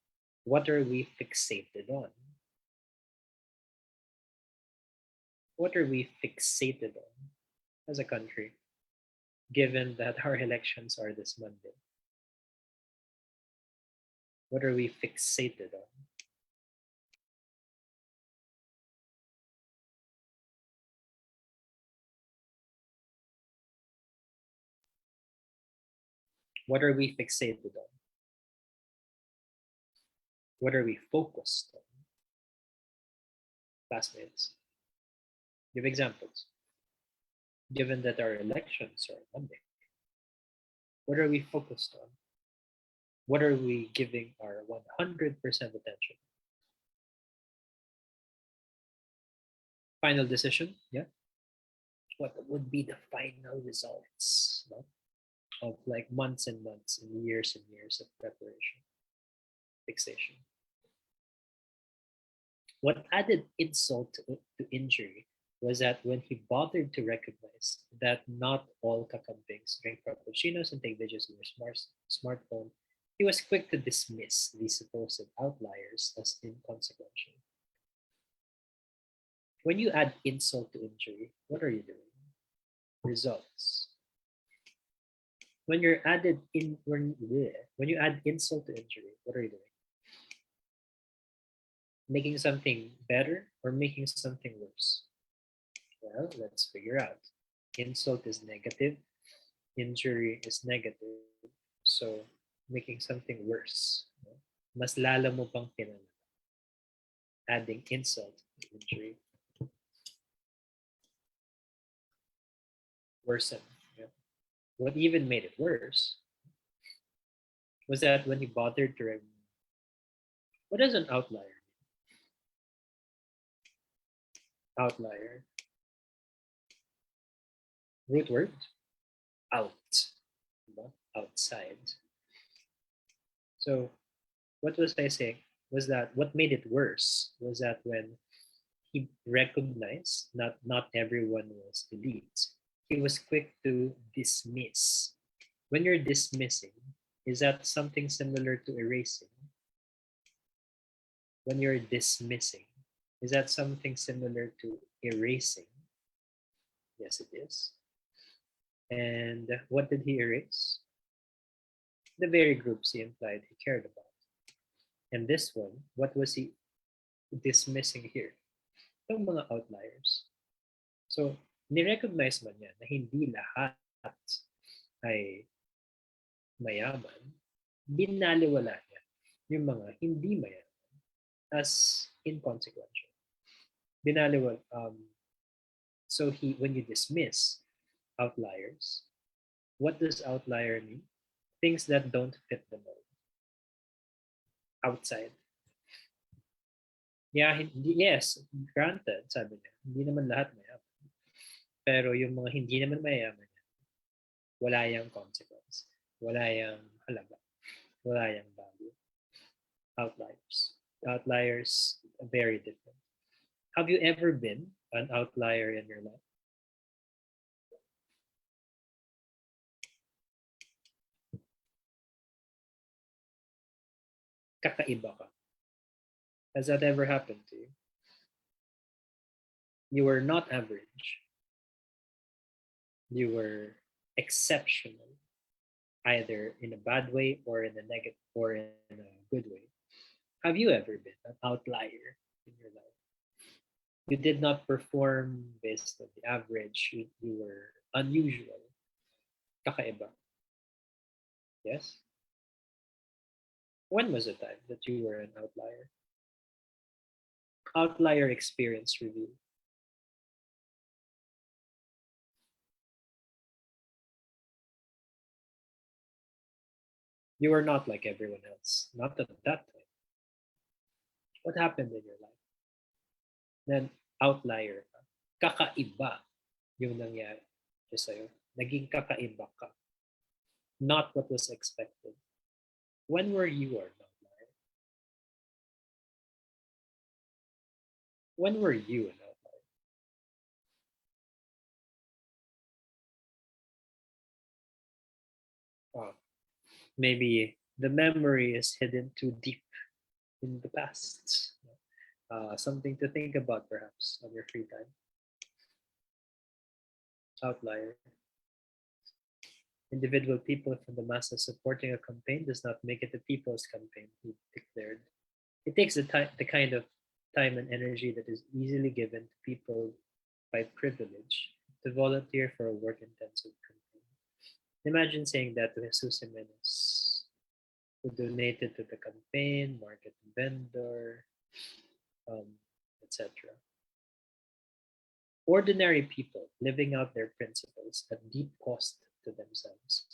what are we fixated on? What are we fixated on as a country, given that our elections are this Monday? What are we fixated on? What are we fixated on? What are we focused on? Classmates, give examples. Given that our elections are Monday, what are we focused on? What are we giving our 100% attention? Final decision, yeah? What would be the final results, no? Of like months and months and years of preparation, fixation. What added insult to injury was that when he bothered to recognize that not all kakampings drink frappuccinos and take videos on their smartphone, he was quick to dismiss these supposed outliers as inconsequential. When you add insult to injury, what are you doing? Results. When you add insult to injury, what are you doing? Making something better or making something worse? Well, let's figure out. Insult is negative, injury is negative. So, making something worse. Mas lala mo pang pinala. Adding insult to injury. Worsen. Yeah. What even made it worse was that when he bothered to what is an outlier? Outlier. Root word? Out. Outside. So what was I saying? Was that what made it worse was that when he recognized not everyone was elite, He was quick to dismiss. When you're dismissing, is that something similar to erasing? When you're dismissing, is that something similar to erasing? Yes, it is. And what did he erase? The very groups he implied he cared about. And this one, what was he dismissing here? Itong mga outliers. So, ni-recognize man niya na hindi lahat ay mayaman, binaliwala niya yung mga hindi mayaman as inconsequential. So when you dismiss outliers, what does outlier mean? Things that don't fit the mold. Outside. Yeah, yes, granted, sabi niya, hindi naman lahat mayaman. Pero yung mga hindi naman mayaman, wala yung consequence. Wala yung halaga. Wala yung value. Outliers. Outliers are very different. Have you ever been an outlier in your life? Kakaiba ka. Has that ever happened to you? You were not average. You were exceptional, either in a bad way or in a negative or in a good way. Have you ever been an outlier in your life? You did not perform based on the average. You were unusual. Kakaiba. Yes? When was the time that you were an outlier? Outlier experience review. You were not like everyone else. Not at that time. What happened in your life? Then, outlier ka. Kakaiba yung nangyari sa'yo. Naging kakaiba ka. Not what was expected. When were you an outlier? When were you an outlier? Oh, maybe the memory is hidden too deep in the past. Something to think about perhaps on your free time. Outlier. Individual people from the masses supporting a campaign does not make it a people's campaign, he declared. It takes the kind of time and energy that is easily given to people by privilege to volunteer for a work-intensive campaign. Imagine saying that to Jesus Jimenez, who donated to the campaign, market vendor, etc. Ordinary people living out their principles at deep cost to themselves.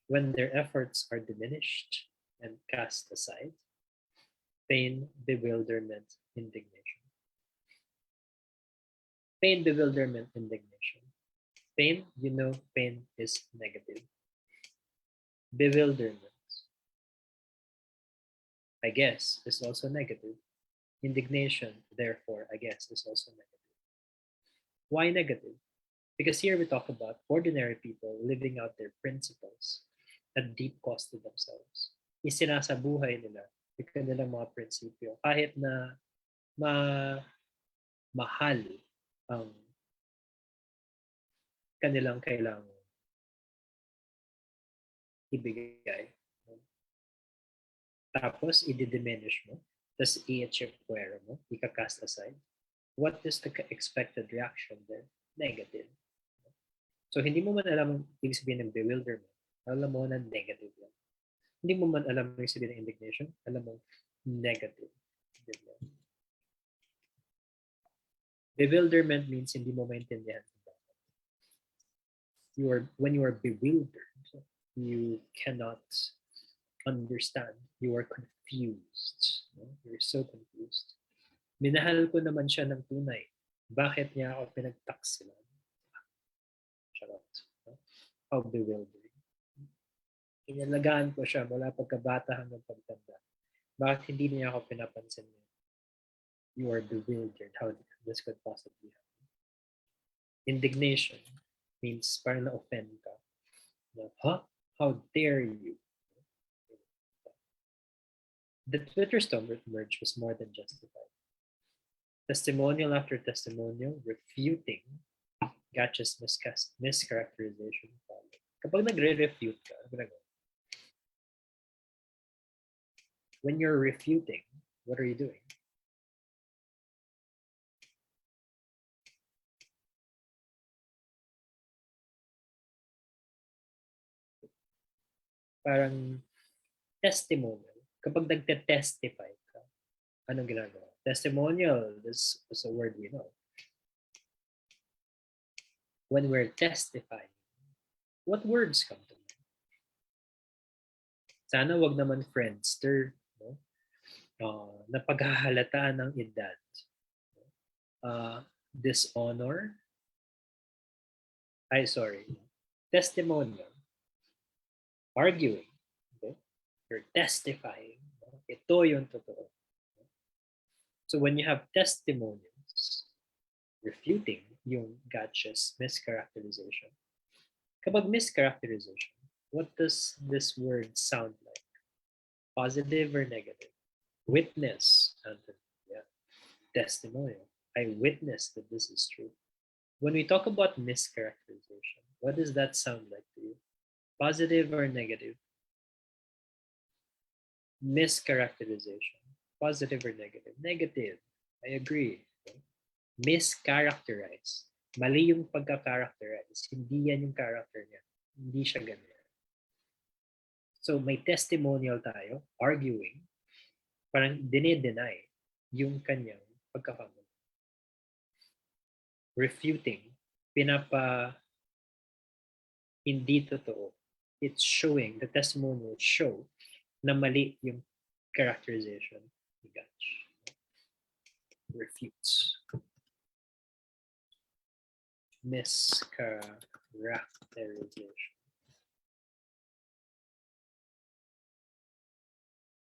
When their efforts are diminished and cast aside, pain, bewilderment, indignation. Pain, bewilderment, indignation. Pain, you know, pain is negative. Bewilderment, I guess, is also negative. Indignation, therefore, I guess, is also negative. Why negative? Because here we talk about ordinary people living out their principles at deep cost to themselves. Isinasabuhay nila yung kanilang mga prinsipyo kahit na mahal ang kanilang kailangan ibigay. Tapos, i-diminish mo. Tapos, i-chekwera mo. I-cast aside. What is the expected reaction there? Negative. So, hindi mo man alam ang ibig sabihin ng bewilderment. Alam mo na negative lang. Hindi mo man alam ang ibig sabihin ng indignation. Alam mo, negative. Bewilderment means hindi mo maintindihan. When you are bewildered, you cannot understand. You are confused. You're so confused. Minahal ko naman siya ng tunay. Bakit niya ako pinagtaksilan? Charot. How bewildering. Inalagaan ko siya mula pagkabata hanggang pagtanda. Bakit hindi niya ako pinapansin niya? You are bewildered. How this could possibly happen? Indignation. means parang na-offend ka. Na, huh? How dare you? The Twitter storm merge was more than justified. Testimonial after testimonial refuting Gotcha's mischaracterization followed. Kapag nagre-refute ka, ano ginagawa? When you're refuting, what are you doing? Parang testimonial. Kapag nagte-testify ka, anong ginagawa? Testimonial is a word we know. When we're testifying, what words come to mind? Sana wag naman friendster, no? Napaghahalataan ng edad. Dishonor. Testimonial. Arguing. Okay? You're testifying. No? Ito yung totoo. So when you have testimonials refuting yung Gotcha's mischaracterization, kapag mischaracterization, what does this word sound like? Positive or negative? Witness, Anthony. Yeah. Testimonial. I witnessed that this is true. When we talk about mischaracterization, what does that sound like to you? Positive or negative? Mischaracterization. Positive or negative? Negative. I agree. Okay? Mischaracterize. Mali yung pagka-characterize. Hindi yan yung character niya. Hindi siya ganyan. So may testimonial tayo, arguing, parang dinideny yung kanyang pagkakamali. Refuting, hindi totoo. It's showing, the testimonial show na mali yung characterization ni Gotch. Refutes. Mischaracterization.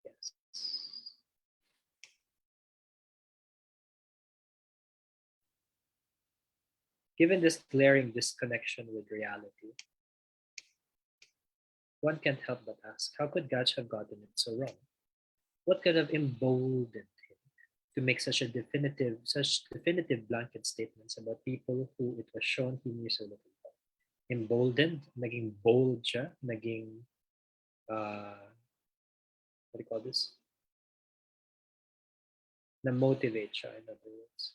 Yes. Given this glaring disconnection with reality, one can't help but ask, how could Gotch have gotten it so wrong? What could have emboldened him to make such definitive blanket statements about people who it was shown he knew so little about? Emboldened, naging bold siya, naging, what do you call this? Na-motivate siya, in other words.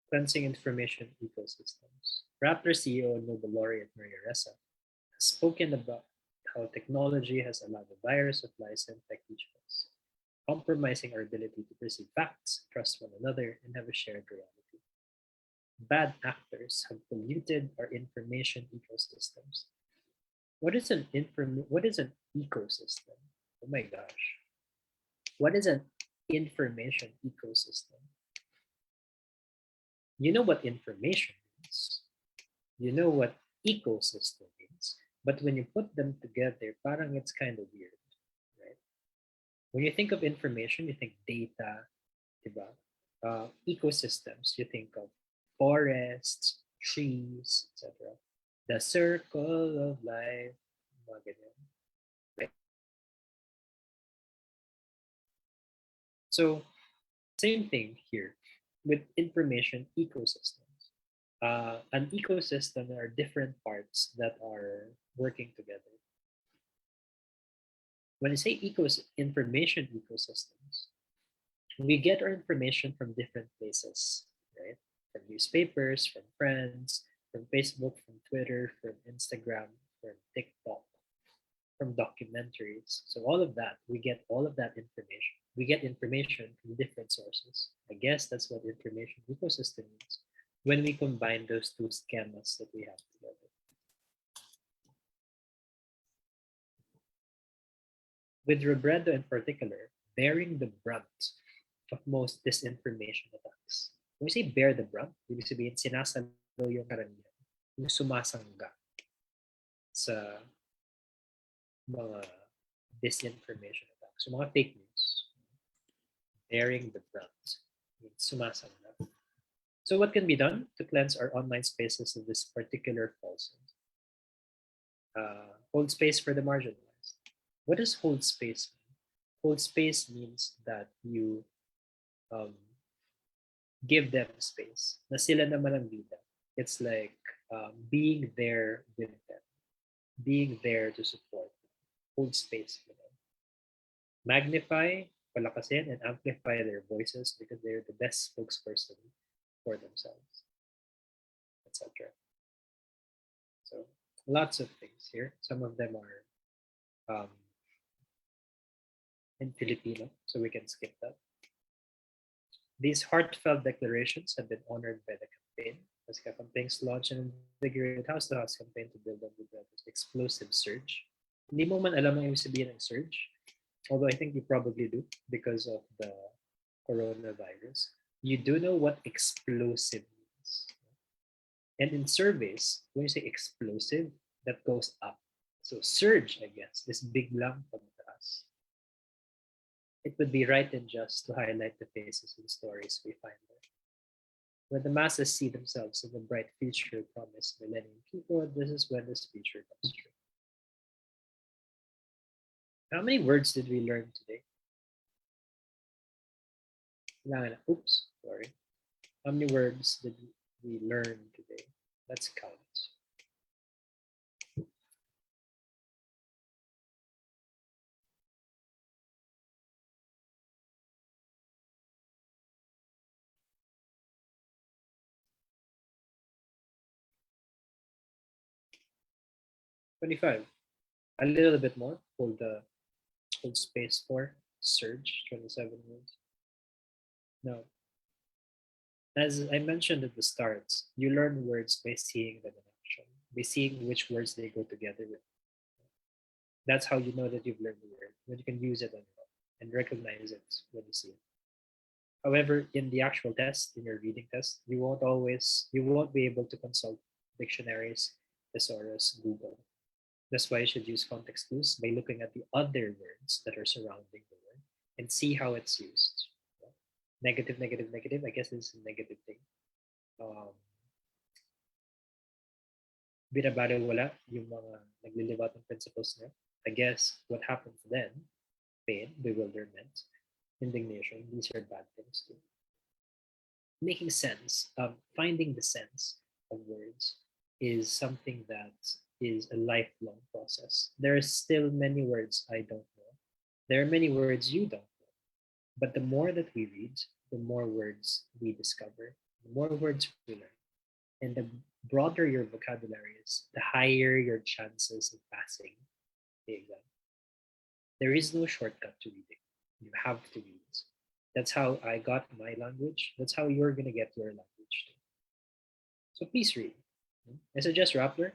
Cleansing information ecosystems. Raptor CEO and Nobel laureate Maria Ressa has spoken about how technology has allowed the virus of lies to infect each of us, compromising our ability to perceive facts, trust one another, and have a shared reality. Bad actors have polluted our information ecosystems. What is an ecosystem? Oh my gosh. What is an information ecosystem? You know what information means. You know what ecosystem means. But when you put them together, parang it's kind of weird, right? When you think of information, you think data, diba? Ecosystems, you think of forests, trees, etc. The circle of life, mga ganyan. Right? So, same thing here with information ecosystems. An ecosystem are different parts that are working together. When I say information ecosystems, we get our information from different places, right? From newspapers, from friends, from Facebook, from Twitter, from Instagram, from TikTok, from documentaries. So all of that, we get all of that information. We get information from different sources. I guess that's what information ecosystem means when we combine those two schemas that we have together. With Robredo in particular, bearing the brunt of most disinformation attacks. When we say bear the brunt, ibig sabihin sinasalo yung karamihan, yung sumasangga sa mga disinformation attacks. So mga fake news, bearing the brunt, sumasangga. So what can be done to cleanse our online spaces of this particular falsehood? Hold space for the marginalized. What does hold space mean? Hold space means that you um, give them space. Na sila naman ang bida. It's like being there with them, being there to support them. Hold space for them. Magnify, palakasin, and amplify their voices because they're the best spokesperson for themselves, etc. So lots of things here. Some of them are in Filipino, so we can skip that. These heartfelt declarations have been honored by the campaign. As campaigns launched an invigorated house-to-house campaign to build up the brother's explosive surge. Hindi mo man alam ang ibig sabihin ng surge, although I think you probably do because of the coronavirus. You do know what explosive means. And in surveys, when you say explosive, that goes up. So surge, I guess, is biglang pagtaas. It would be right and just to highlight the faces and stories we find there. When the masses see themselves in the bright future promised millennium people, this is when this future comes true. How many words did we learn today? Oops, sorry. How many words did we learn today? Let's count. $25. A little bit more. Hold space for surge. 27 words. No. As I mentioned at the start, you learn words by seeing them in action, by seeing which words they go together with. That's how you know that you've learned the word, when you can use it on your own and recognize it when you see it. However, in the actual test, in your reading test, you won't be able to consult dictionaries, thesaurus, Google. That's why you should use context clues by looking at the other words that are surrounding the word and see how it's used. Negative, negative, negative. I guess this is a negative thing. Binabaliwala yung mga naglilibat ng principles niya. I guess what happens then, pain, bewilderment, indignation, these are bad things too. Making sense, finding the sense of words is something that is a lifelong process. There are still many words I don't know. There are many words you don't know. But the more that we read, the more words we discover, the more words we learn. And the broader your vocabulary is, the higher your chances of passing the exam. There is no shortcut to reading. You have to read. That's how I got my language. That's how you're going to get your language too. So please read. I suggest Rappler.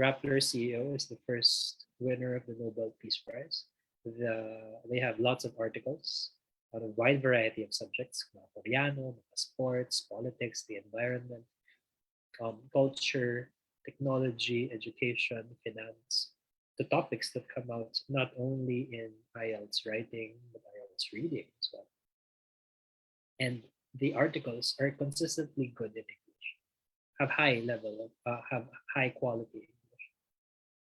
Rappler CEO is the first winner of the Nobel Peace Prize. They have lots of articles on a wide variety of subjects, Koreano, sports, politics, the environment, culture, technology, education, finance, the topics that come out not only in Ielts writing, but Ielts reading as well. And the articles are consistently good in English, have high quality English.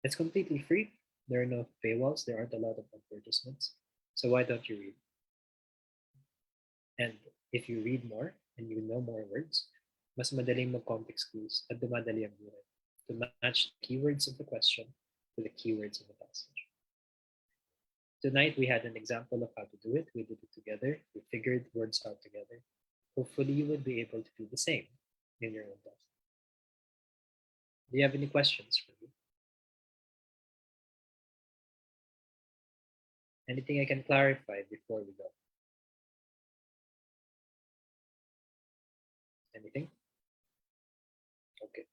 It's completely free. There are no paywalls. There aren't a lot of advertisements. So why don't you read? And if you read more and you know more words, mas madaling mag-context clues at dumadali ang buhay to match the keywords of the question to the keywords of the passage. Tonight, we had an example of how to do it. We did it together. We figured words out together. Hopefully, you would be able to do the same in your own test. Do you have any questions for me? Anything I can clarify before we go? Anything? Okay.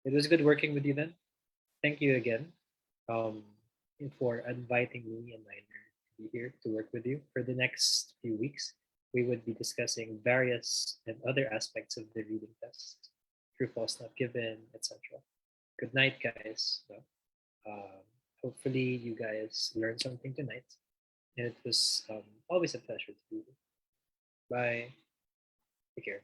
It was good working with you then. Thank you again for inviting me and Niner to be here to work with you. For the next few weeks, we would be discussing various and other aspects of the reading test, true, false, not given, etc. Good night, guys. Hopefully, you guys learned something tonight. And it was always a pleasure to be here. Bye. Take care.